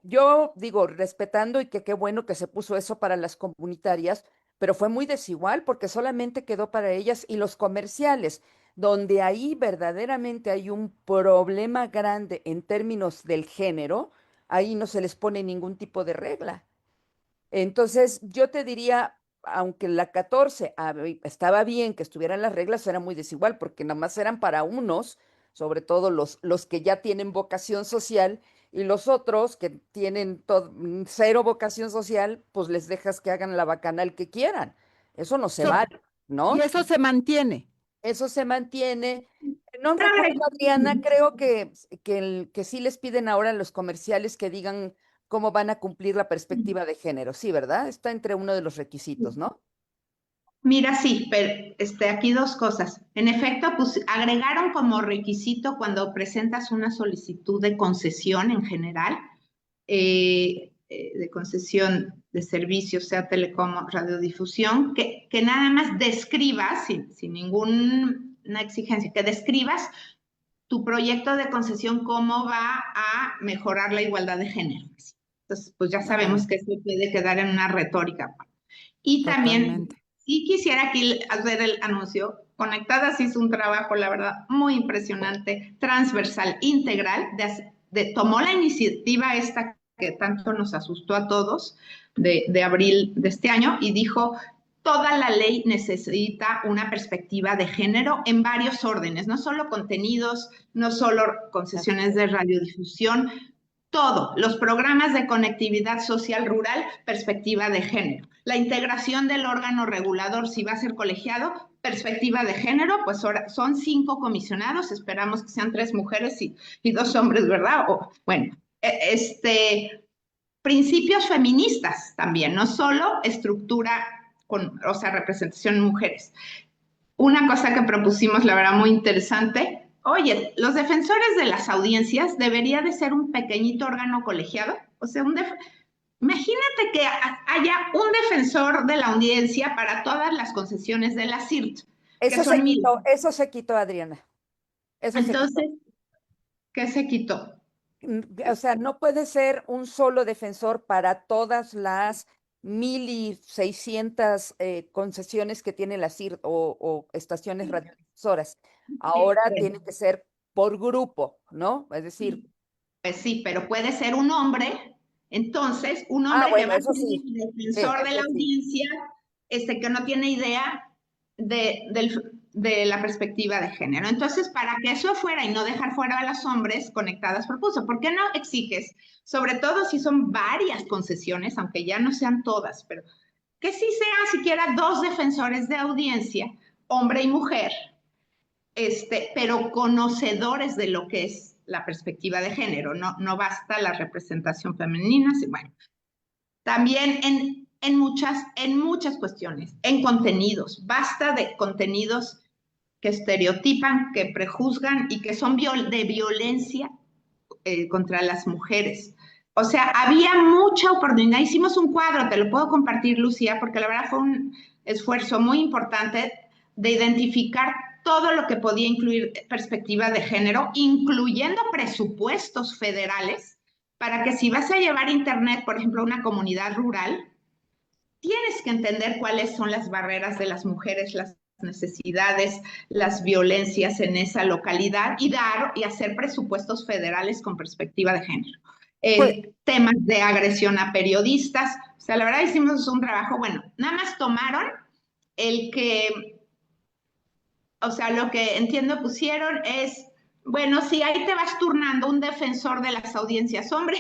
yo digo, respetando y que qué bueno que se puso eso para las comunitarias, pero fue muy desigual porque solamente quedó para ellas y los comerciales, donde ahí verdaderamente hay un problema grande en términos del género, ahí no se les pone ningún tipo de regla. Entonces, yo te diría, aunque la 14 estaba bien que estuvieran las reglas, era muy desigual, porque nada más eran para unos, sobre todo los que ya tienen vocación social, y los otros que tienen cero vocación social, pues les dejas que hagan la bacanal que quieran. Eso no se So- vale, y ¿no? eso se mantiene. Eso se mantiene. No recuerdo, Adriana, creo que sí les piden ahora en los comerciales que digan cómo van a cumplir la perspectiva de género. Sí, ¿verdad? Está entre uno de los requisitos, ¿no? Mira, sí, pero aquí dos cosas. En efecto, pues agregaron como requisito cuando presentas una solicitud de concesión en general, de concesión de servicios, sea telecom o radiodifusión, que nada más describas, sin ninguna exigencia, que describas tu proyecto de concesión, cómo va a mejorar la igualdad de género. Entonces, pues ya sabemos Órale, que eso puede quedar en una retórica. Y también, totalmente. sí quisiera aquí hacer el anuncio. Conectadas hizo un trabajo, la verdad, muy impresionante, transversal, integral, tomó la iniciativa esta que tanto nos asustó a todos de abril de este año y dijo, toda la ley necesita una perspectiva de género en varios órdenes, no solo contenidos, no solo concesiones de radiodifusión, todo, los programas de conectividad social rural, perspectiva de género. La integración del órgano regulador, si va a ser colegiado, perspectiva de género, pues ahora son 5 comisionados, esperamos que sean 3 mujeres y 2 hombres, ¿verdad? Bueno, principios feministas también, no solo estructura, o sea, representación en mujeres. Una cosa que propusimos, la verdad, muy interesante. Oye, los defensores de las audiencias debería de ser un pequeñito órgano colegiado. O sea, imagínate que haya un defensor de la audiencia para todas las concesiones de la CIRT, que son 1000. Eso se quitó, Adriana. Eso se quitó. Entonces, ¿qué se quitó? O sea, no puede ser un solo defensor para todas las 1,600 concesiones que tiene la CIR o estaciones radiodifusoras. Ahora tiene que ser por grupo, ¿no? Es decir, Pues sí, pero puede ser un hombre, entonces un hombre que bueno, va a eso ser sí, el defensor de la eso sí. audiencia, que no tiene idea de la perspectiva de género. Entonces, para que eso fuera y no dejar fuera a los hombres conectadas por pulso, ¿por qué no exiges, sobre todo si son varias concesiones, aunque ya no sean todas, pero que sí sean siquiera 2 defensores de audiencia, hombre y mujer, pero conocedores de lo que es la perspectiva de género, no basta la representación femenina, bueno, también en muchas cuestiones, en contenidos, basta de contenidos que estereotipan, que prejuzgan y que son de violencia contra las mujeres. O sea, había mucha oportunidad. Hicimos un cuadro, te lo puedo compartir, Lucía, porque la verdad fue un esfuerzo muy importante de identificar todo lo que podía incluir perspectiva de género, incluyendo presupuestos federales, para que si vas a llevar internet, por ejemplo, a una comunidad rural, tienes que entender cuáles son las barreras de las mujeres, las necesidades, las violencias en esa localidad y dar y hacer presupuestos federales con perspectiva de género. Pues, Temas de agresión a periodistas, o sea, la verdad hicimos un trabajo, bueno, nada más tomaron el que, o sea, lo que entiendo pusieron es, bueno, sí, ahí te vas turnando un defensor de las audiencias, hombre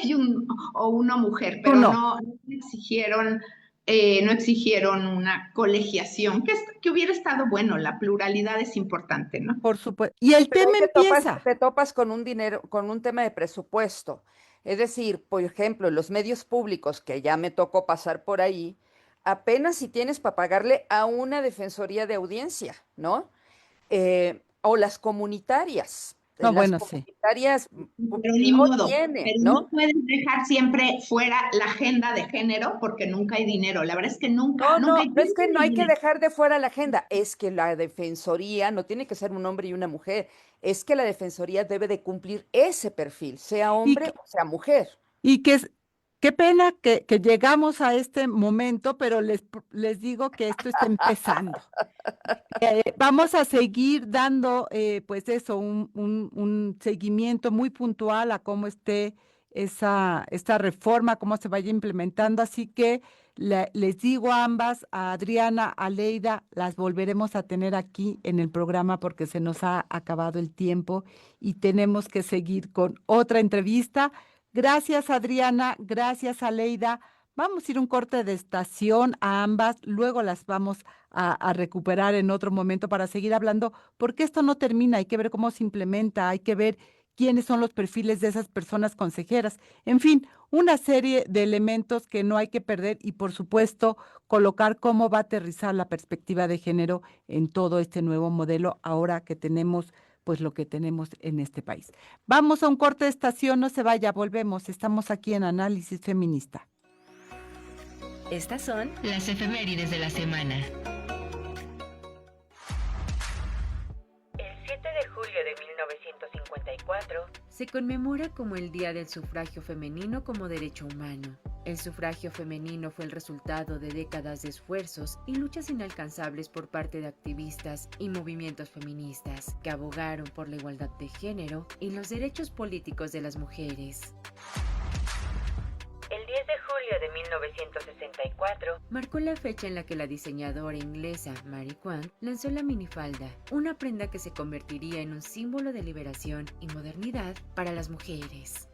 o una mujer, pero Uno. no exigieron no exigieron una colegiación, que hubiera estado bueno, la pluralidad es importante, ¿no? Por supuesto. Y el pero ahí tema empieza. te topas con un dinero, con un tema de presupuesto. Es decir, por ejemplo, los medios públicos, que ya me tocó pasar por ahí, apenas si tienes para pagarle a una defensoría de audiencia, ¿no? O las comunitarias. No, Las bueno, sí. comunitarias Pero ni no modo, tienen, pero no ¿no? puedes dejar siempre fuera la agenda de género porque nunca hay dinero. La verdad es que nunca, No, nunca no, hay no es tiempo que no ni hay que dinero. dejar de fuera la agenda, es que la defensoría no tiene que ser un hombre y una mujer, es que la defensoría debe de cumplir ese perfil, sea Y, hombre o sea mujer. Y qué pena que llegamos a este momento, pero les digo que esto está empezando. Vamos a seguir dando, pues eso, un seguimiento muy puntual a cómo esté esta reforma, cómo se vaya implementando. Así que les digo a ambas, a Adriana, a Leida, las volveremos a tener aquí en el programa porque se nos ha acabado el tiempo y tenemos que seguir con otra entrevista. Gracias, Adriana, gracias, Aleida. Vamos a ir un corte de estación a ambas, luego las vamos a recuperar en otro momento para seguir hablando, porque esto no termina, hay que ver cómo se implementa, hay que ver quiénes son los perfiles de esas personas consejeras. En fin, una serie de elementos que no hay que perder y, por supuesto, colocar cómo va a aterrizar la perspectiva de género en todo este nuevo modelo ahora que tenemos pues lo que tenemos en este país. Vamos a un corte de estación, no se vaya, volvemos, estamos aquí en Análisis Feminista. Estas son las efemérides de la semana. El 7 de julio de 1954 se conmemora como el Día del Sufragio Femenino como derecho humano. El sufragio femenino fue el resultado de décadas de esfuerzos y luchas inalcanzables por parte de activistas y movimientos feministas que abogaron por la igualdad de género y los derechos políticos de las mujeres. El 10 de julio de 1964 marcó la fecha en la que la diseñadora inglesa Mary Quant lanzó la minifalda, una prenda que se convertiría en un símbolo de liberación y modernidad para las mujeres.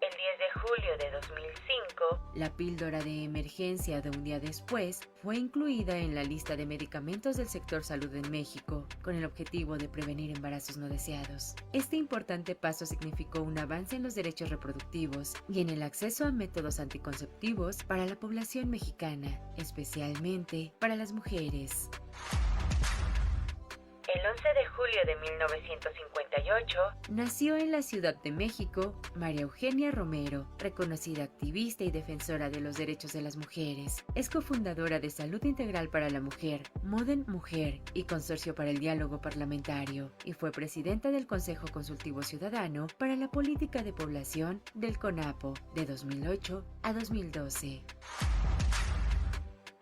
El 10 de julio de 2005, la píldora de emergencia de un día después fue incluida en la lista de medicamentos del sector salud en México, con el objetivo de prevenir embarazos no deseados. Este importante paso significó un avance en los derechos reproductivos y en el acceso a métodos anticonceptivos para la población mexicana, especialmente para las mujeres. El 11 de julio de 1958 nació en la Ciudad de México María Eugenia Romero, reconocida activista y defensora de los derechos de las mujeres. Es cofundadora de Salud Integral para la Mujer, Moden Mujer y Consorcio para el Diálogo Parlamentario, y fue presidenta del Consejo Consultivo Ciudadano para la Política de Población del CONAPO de 2008 a 2012.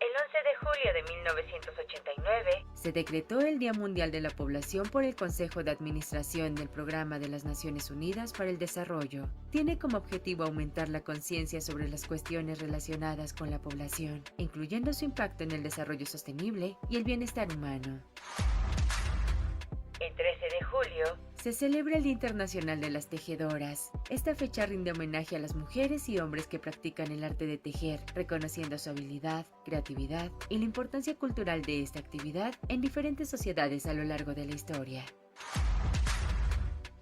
El 11 de julio de 1989 se decretó el Día Mundial de la Población por el Consejo de Administración del Programa de las Naciones Unidas para el Desarrollo. Tiene como objetivo aumentar la conciencia sobre las cuestiones relacionadas con la población, incluyendo su impacto en el desarrollo sostenible y el bienestar humano. El 13 de julio se celebra el Día Internacional de las Tejedoras. Esta fecha rinde homenaje a las mujeres y hombres que practican el arte de tejer, reconociendo su habilidad, creatividad y la importancia cultural de esta actividad en diferentes sociedades a lo largo de la historia.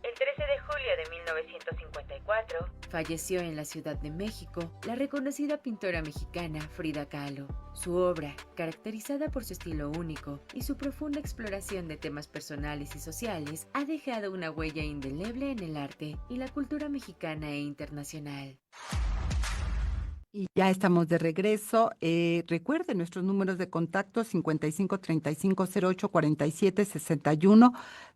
El 13 de julio de 1954 falleció en la Ciudad de México la reconocida pintora mexicana Frida Kahlo. Su obra, caracterizada por su estilo único y su profunda exploración de temas personales y sociales, ha dejado una huella indeleble en el arte y la cultura mexicana e internacional. Y ya estamos de regreso. Recuerden nuestros números de contacto 5535084761.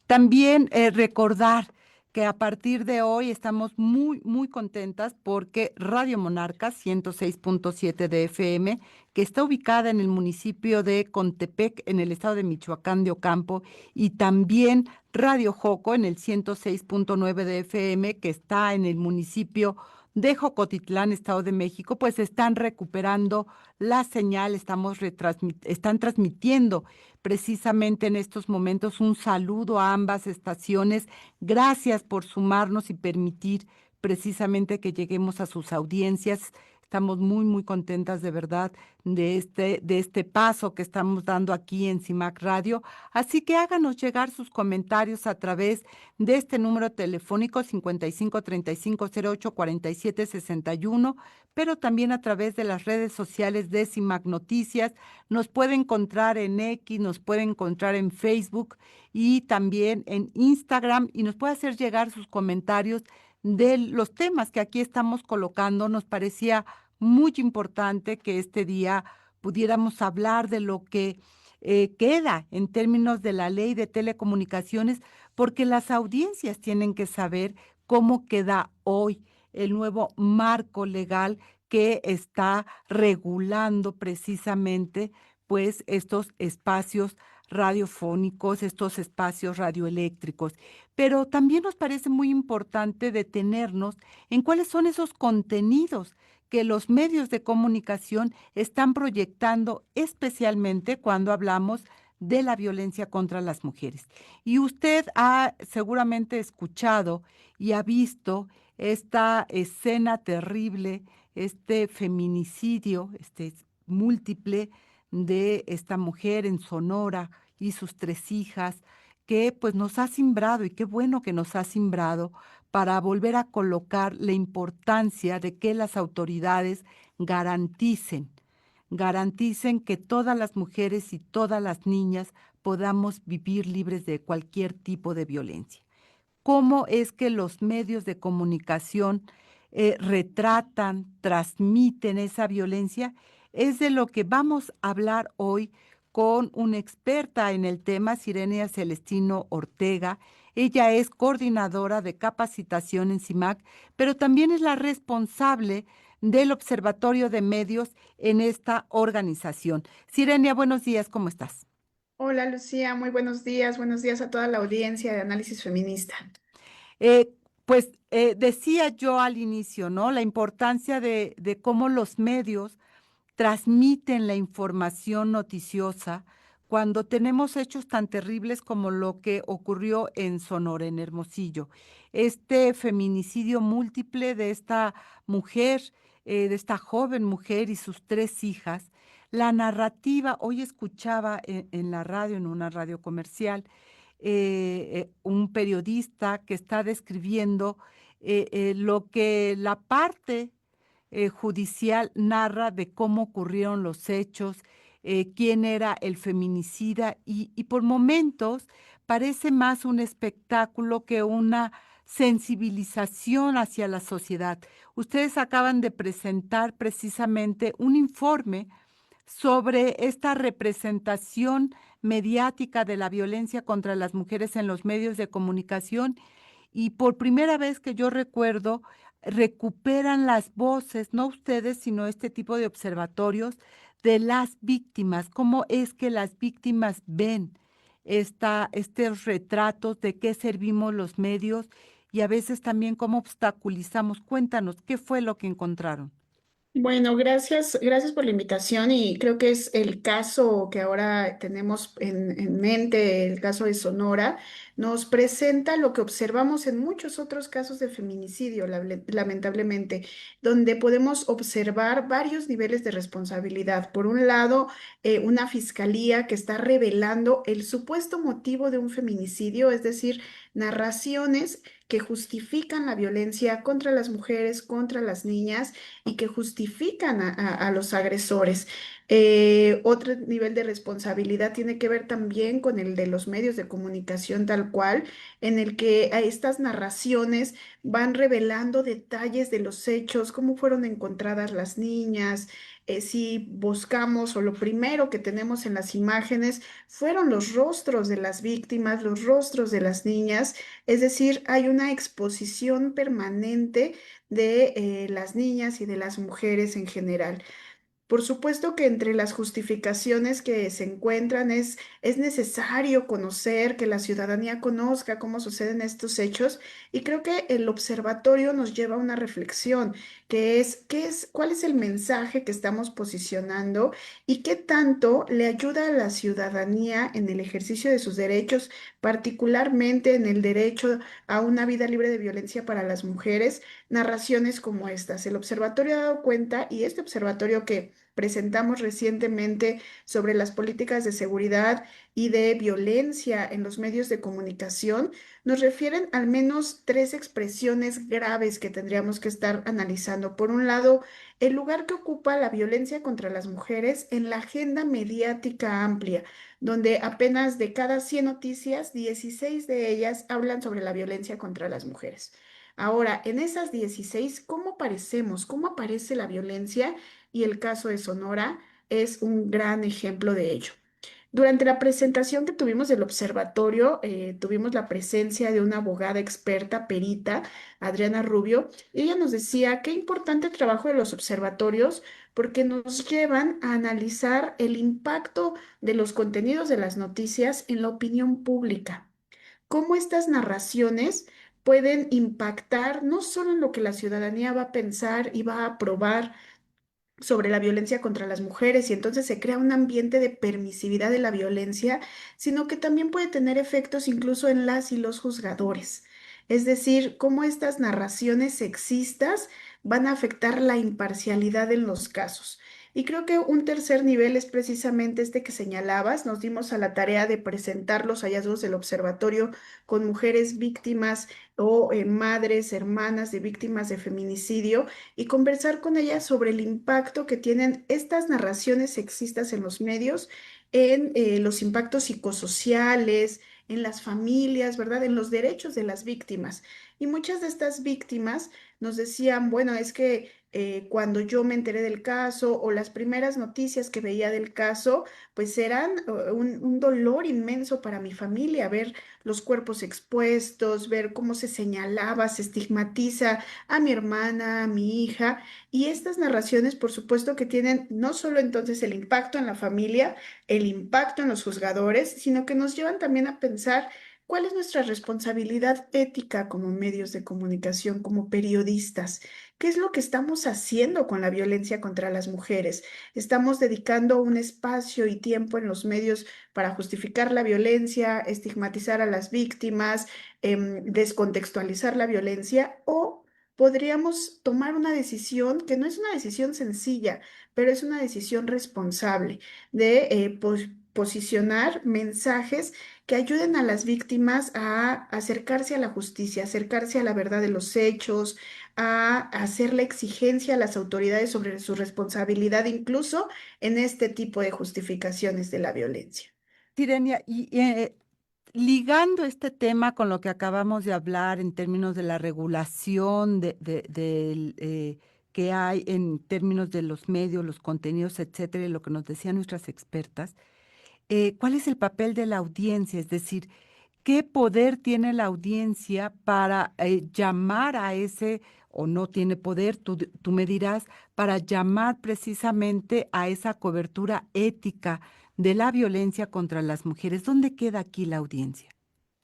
También recordar que a partir de hoy estamos muy, muy contentas porque Radio Monarca 106.7 de FM, que está ubicada en el municipio de Contepec, en el estado de Michoacán de Ocampo, y también Radio Joco en el 106.9 de FM, que está en el municipio de Jocotitlán, Estado de México, pues están recuperando la señal, están transmitiendo precisamente en estos momentos. Un saludo a ambas estaciones. Gracias por sumarnos y permitir precisamente que lleguemos a sus audiencias. Estamos muy, muy contentas de verdad de este paso que estamos dando aquí en CIMAC Radio. Así que háganos llegar sus comentarios a través de este número telefónico 5535084761, pero también a través de las redes sociales de CIMAC Noticias. Nos puede encontrar en X, nos puede encontrar en Facebook y también en Instagram, y nos puede hacer llegar sus comentarios de los temas que aquí estamos colocando. Nos parecía muy importante que este día pudiéramos hablar de lo que queda en términos de la ley de telecomunicaciones, porque las audiencias tienen que saber cómo queda hoy el nuevo marco legal que está regulando precisamente pues estos espacios radiofónicos, estos espacios radioeléctricos. Pero también nos parece muy importante detenernos en cuáles son esos contenidos que los medios de comunicación están proyectando, especialmente cuando hablamos de la violencia contra las mujeres. Y usted ha seguramente escuchado y ha visto esta escena terrible, este feminicidio, múltiple de esta mujer en Sonora y sus 3 hijas, que pues nos ha simbrado, y qué bueno que nos ha simbrado, para volver a colocar la importancia de que las autoridades garanticen que todas las mujeres y todas las niñas podamos vivir libres de cualquier tipo de violencia. ¿Cómo es que los medios de comunicación retratan, transmiten esa violencia? Es de lo que vamos a hablar hoy con una experta en el tema, Sirenia Celestino Ortega. Ella es coordinadora de capacitación en CIMAC, pero también es la responsable del Observatorio de Medios en esta organización. Sirenia, buenos días, ¿cómo estás? Hola Lucía, muy buenos días a toda la audiencia de Análisis Feminista. Decía yo al inicio, ¿no? La importancia de cómo los medios transmiten la información noticiosa cuando tenemos hechos tan terribles como lo que ocurrió en Sonora, en Hermosillo. Este feminicidio múltiple de esta mujer, de esta joven mujer y sus 3 hijas. La narrativa, hoy escuchaba en la radio, en una radio comercial, un periodista que está describiendo lo que la parte judicial narra de cómo ocurrieron los hechos, quién era el feminicida y por momentos parece más un espectáculo que una sensibilización hacia la sociedad. Ustedes acaban de presentar precisamente un informe sobre esta representación mediática de la violencia contra las mujeres en los medios de comunicación y por primera vez que yo recuerdo, recuperan las voces, no ustedes, sino este tipo de observatorios de las víctimas, cómo es que las víctimas ven estos retratos de qué servimos los medios y a veces también cómo obstaculizamos. Cuéntanos, ¿qué fue lo que encontraron? Bueno, gracias por la invitación y creo que es el caso que ahora tenemos en mente, el caso de Sonora, nos presenta lo que observamos en muchos otros casos de feminicidio, lamentablemente, donde podemos observar varios niveles de responsabilidad. Por un lado, una fiscalía que está revelando el supuesto motivo de un feminicidio, es decir, narraciones que justifican la violencia contra las mujeres, contra las niñas y que justifican a los agresores. Otro nivel de responsabilidad tiene que ver también con el de los medios de comunicación tal cual, en el que a estas narraciones van revelando detalles de los hechos, cómo fueron encontradas las niñas. Si buscamos o lo primero que tenemos en las imágenes fueron los rostros de las víctimas, los rostros de las niñas, es decir, hay una exposición permanente de las niñas y de las mujeres en general. Por supuesto que entre las justificaciones que se encuentran es necesario conocer, que la ciudadanía conozca cómo suceden estos hechos y creo que el observatorio nos lleva a una reflexión, que es, cuál es el mensaje que estamos posicionando y qué tanto le ayuda a la ciudadanía en el ejercicio de sus derechos, particularmente en el derecho a una vida libre de violencia para las mujeres, narraciones como estas. El observatorio ha dado cuenta y este observatorio que presentamos recientemente sobre las políticas de seguridad y de violencia en los medios de comunicación, nos refieren al menos tres expresiones graves que tendríamos que estar analizando. Por un lado, el lugar que ocupa la violencia contra las mujeres en la agenda mediática amplia, donde apenas de cada 100 noticias, 16 de ellas hablan sobre la violencia contra las mujeres. Ahora, en esas 16, ¿cómo aparecemos? ¿Cómo aparece la violencia? Y el caso de Sonora es un gran ejemplo de ello. Durante la presentación que tuvimos del observatorio, tuvimos la presencia de una abogada experta, perita, Adriana Rubio, y ella nos decía qué importante el trabajo de los observatorios porque nos llevan a analizar el impacto de los contenidos de las noticias en la opinión pública. Cómo estas narraciones pueden impactar no solo en lo que la ciudadanía va a pensar y va a aprobar, sobre la violencia contra las mujeres y entonces se crea un ambiente de permisividad de la violencia, sino que también puede tener efectos incluso en las y los juzgadores. Es decir, cómo estas narraciones sexistas van a afectar la imparcialidad en los casos. Y creo que un tercer nivel es precisamente este que señalabas. Nos dimos a la tarea de presentar los hallazgos del observatorio con mujeres víctimas o madres, hermanas de víctimas de feminicidio y conversar con ella sobre el impacto que tienen estas narraciones sexistas en los medios, en los impactos psicosociales, en las familias, ¿verdad? En los derechos de las víctimas. Y muchas de estas víctimas nos decían, bueno, es que cuando yo me enteré del caso o las primeras noticias que veía del caso, pues eran un dolor inmenso para mi familia, ver los cuerpos expuestos, ver cómo se señalaba, se estigmatiza a mi hermana, a mi hija, y estas narraciones, por supuesto, que tienen no solo entonces el impacto en la familia, el impacto en los juzgadores, sino que nos llevan también a pensar cuál es nuestra responsabilidad ética como medios de comunicación, como periodistas. ¿Qué es lo que estamos haciendo con la violencia contra las mujeres? ¿Estamos dedicando un espacio y tiempo en los medios para justificar la violencia, estigmatizar a las víctimas, descontextualizar la violencia o podríamos tomar una decisión que no es una decisión sencilla, pero es una decisión responsable de posicionar mensajes que ayuden a las víctimas a acercarse a la justicia, acercarse a la verdad de los hechos, a hacer la exigencia a las autoridades sobre su responsabilidad, incluso en este tipo de justificaciones de la violencia. Sirenia, ligando este tema con lo que acabamos de hablar en términos de la regulación que hay en términos de los medios, los contenidos, etcétera, y lo que nos decían nuestras expertas, ¿cuál es el papel de la audiencia? Es decir, ¿qué poder tiene la audiencia para llamar a ese, o no tiene poder, tú me dirás, para llamar precisamente a esa cobertura ética de la violencia contra las mujeres? ¿Dónde queda aquí la audiencia?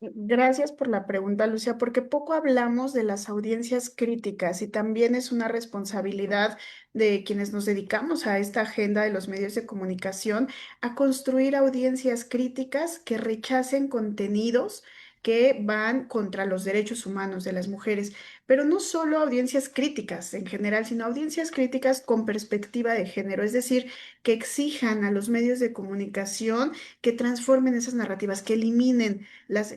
Gracias por la pregunta, Lucia, porque poco hablamos de las audiencias críticas y también es una responsabilidad de quienes nos dedicamos a esta agenda de los medios de comunicación a construir audiencias críticas que rechacen contenidos que van contra los derechos humanos de las mujeres, pero no solo audiencias críticas en general, sino audiencias críticas con perspectiva de género, es decir, que exijan a los medios de comunicación que transformen esas narrativas, que eliminen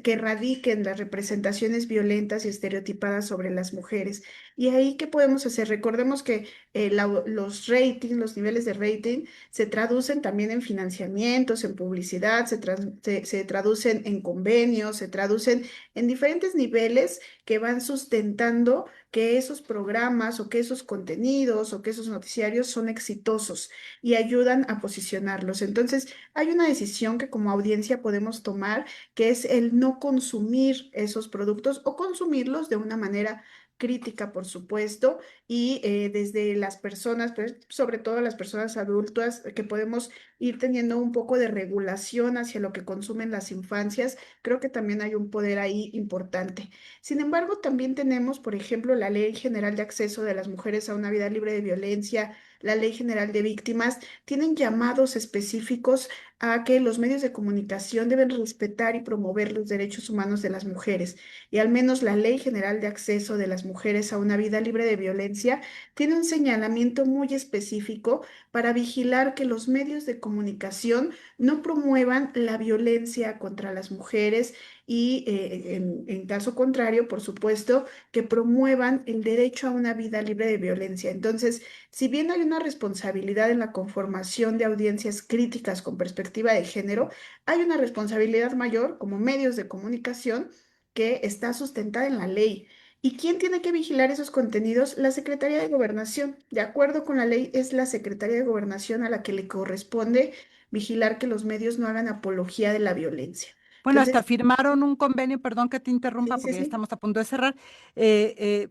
que erradiquen las representaciones violentas y estereotipadas sobre las mujeres. Y ahí, ¿qué podemos hacer? Recordemos que los ratings, los niveles de rating, se traducen también en financiamientos, en publicidad, se traducen en convenios, se traducen en diferentes niveles que van sustentando que esos programas o que esos contenidos o que esos noticiarios son exitosos y ayudan a posicionarlos. Entonces, hay una decisión que como audiencia podemos tomar, que es el no consumir esos productos o consumirlos de una manera crítica, por supuesto, y desde las personas, pues, sobre todo las personas adultas, que podemos ir teniendo un poco de regulación hacia lo que consumen las infancias, creo que también hay un poder ahí importante. Sin embargo, también tenemos, por ejemplo, la Ley General de Acceso de las Mujeres a una Vida Libre de Violencia, la Ley General de Víctimas, tienen llamados específicos a que los medios de comunicación deben respetar y promover los derechos humanos de las mujeres. Y al menos la Ley General de Acceso de las Mujeres a una Vida Libre de Violencia tiene un señalamiento muy específico para vigilar que los medios de comunicación no promuevan la violencia contra las mujeres y, en caso contrario, por supuesto, que promuevan el derecho a una vida libre de violencia. Entonces, si bien hay una responsabilidad en la conformación de audiencias críticas con perspectiva de género, hay una responsabilidad mayor como medios de comunicación que está sustentada en la ley. ¿Y quién tiene que vigilar esos contenidos? La Secretaría de Gobernación. De acuerdo con la ley, es la Secretaría de Gobernación a la que le corresponde vigilar que los medios no hagan apología de la violencia. Bueno, hasta Entonces, firmaron un convenio, perdón que te interrumpa sí, sí, porque ya sí. estamos a punto de cerrar,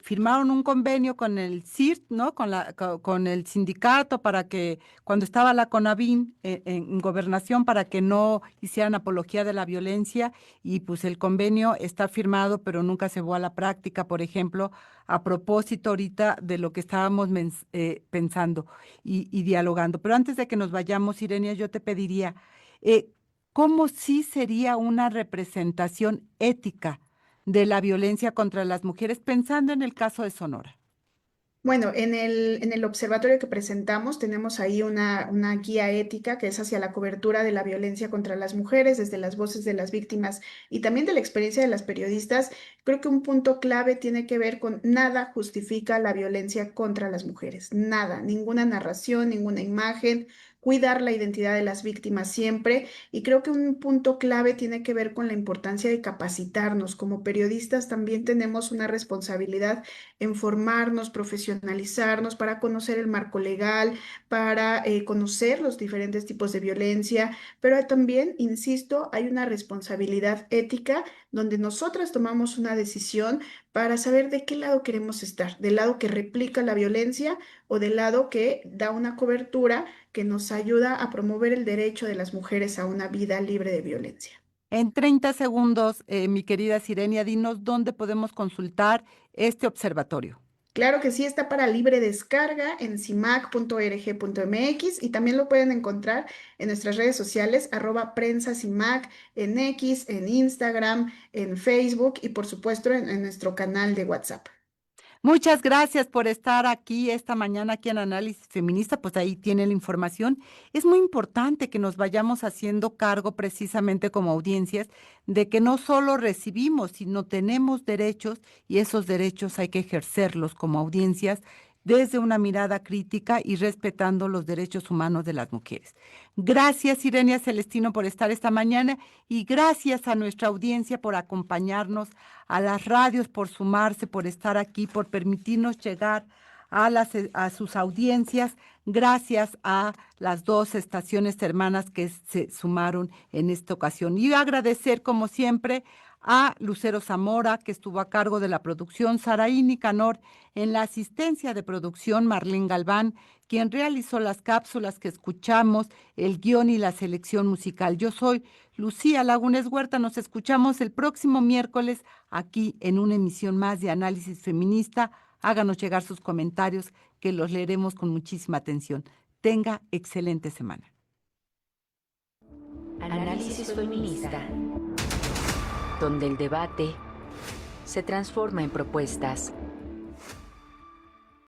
firmaron un convenio con el CIRT, ¿no? Con el sindicato para que cuando estaba la CONAVIN en gobernación para que no hicieran apología de la violencia y pues el convenio está firmado pero nunca se llevó a la práctica, por ejemplo, a propósito ahorita de lo que estábamos pensando y dialogando. Pero antes de que nos vayamos, Irenia, yo te pediría... eh, ¿cómo sí sería una representación ética de la violencia contra las mujeres, pensando en el caso de Sonora? Bueno, en el observatorio que presentamos tenemos ahí una guía ética que es hacia la cobertura de la violencia contra las mujeres, desde las voces de las víctimas y también de la experiencia de las periodistas. Creo que un punto clave tiene que ver con nada justifica la violencia contra las mujeres, nada, ninguna narración, ninguna imagen, cuidar la identidad de las víctimas siempre. Y creo que un punto clave tiene que ver con la importancia de capacitarnos. Como periodistas también tenemos una responsabilidad en formarnos, profesionalizarnos para conocer el marco legal, para conocer los diferentes tipos de violencia, pero también, insisto, hay una responsabilidad ética donde nosotras tomamos una decisión para saber de qué lado queremos estar, del lado que replica la violencia o del lado que da una cobertura que nos ayuda a promover el derecho de las mujeres a una vida libre de violencia. En 30 segundos, mi querida Sirenia, dinos dónde podemos consultar este observatorio. Claro que sí, está para libre descarga en cimac.org.mx y también lo pueden encontrar en nuestras redes sociales, @prensacimac, en X, en Instagram, en Facebook y por supuesto en nuestro canal de WhatsApp. Muchas gracias por estar aquí esta mañana aquí en Análisis Feminista, pues ahí tiene la información. Es muy importante que nos vayamos haciendo cargo precisamente como audiencias de que no solo recibimos, sino tenemos derechos y esos derechos hay que ejercerlos como audiencias desde una mirada crítica y respetando los derechos humanos de las mujeres. Gracias, Irenia Celestino, por estar esta mañana y gracias a nuestra audiencia por acompañarnos, a las radios por sumarse, por estar aquí, por permitirnos llegar a sus audiencias. Gracias a las 2 estaciones hermanas que se sumaron en esta ocasión. Y agradecer, como siempre, a Lucero Zamora, que estuvo a cargo de la producción, Saraí Nicanor, en la asistencia de producción, Marlene Galván, quien realizó las cápsulas que escuchamos, el guión y la selección musical. Yo soy Lucía Lagunes Huerta. Nos escuchamos el próximo miércoles aquí en una emisión más de Análisis Feminista. Háganos llegar sus comentarios, que los leeremos con muchísima atención. Tenga excelente semana. Análisis Feminista, donde el debate se transforma en propuestas.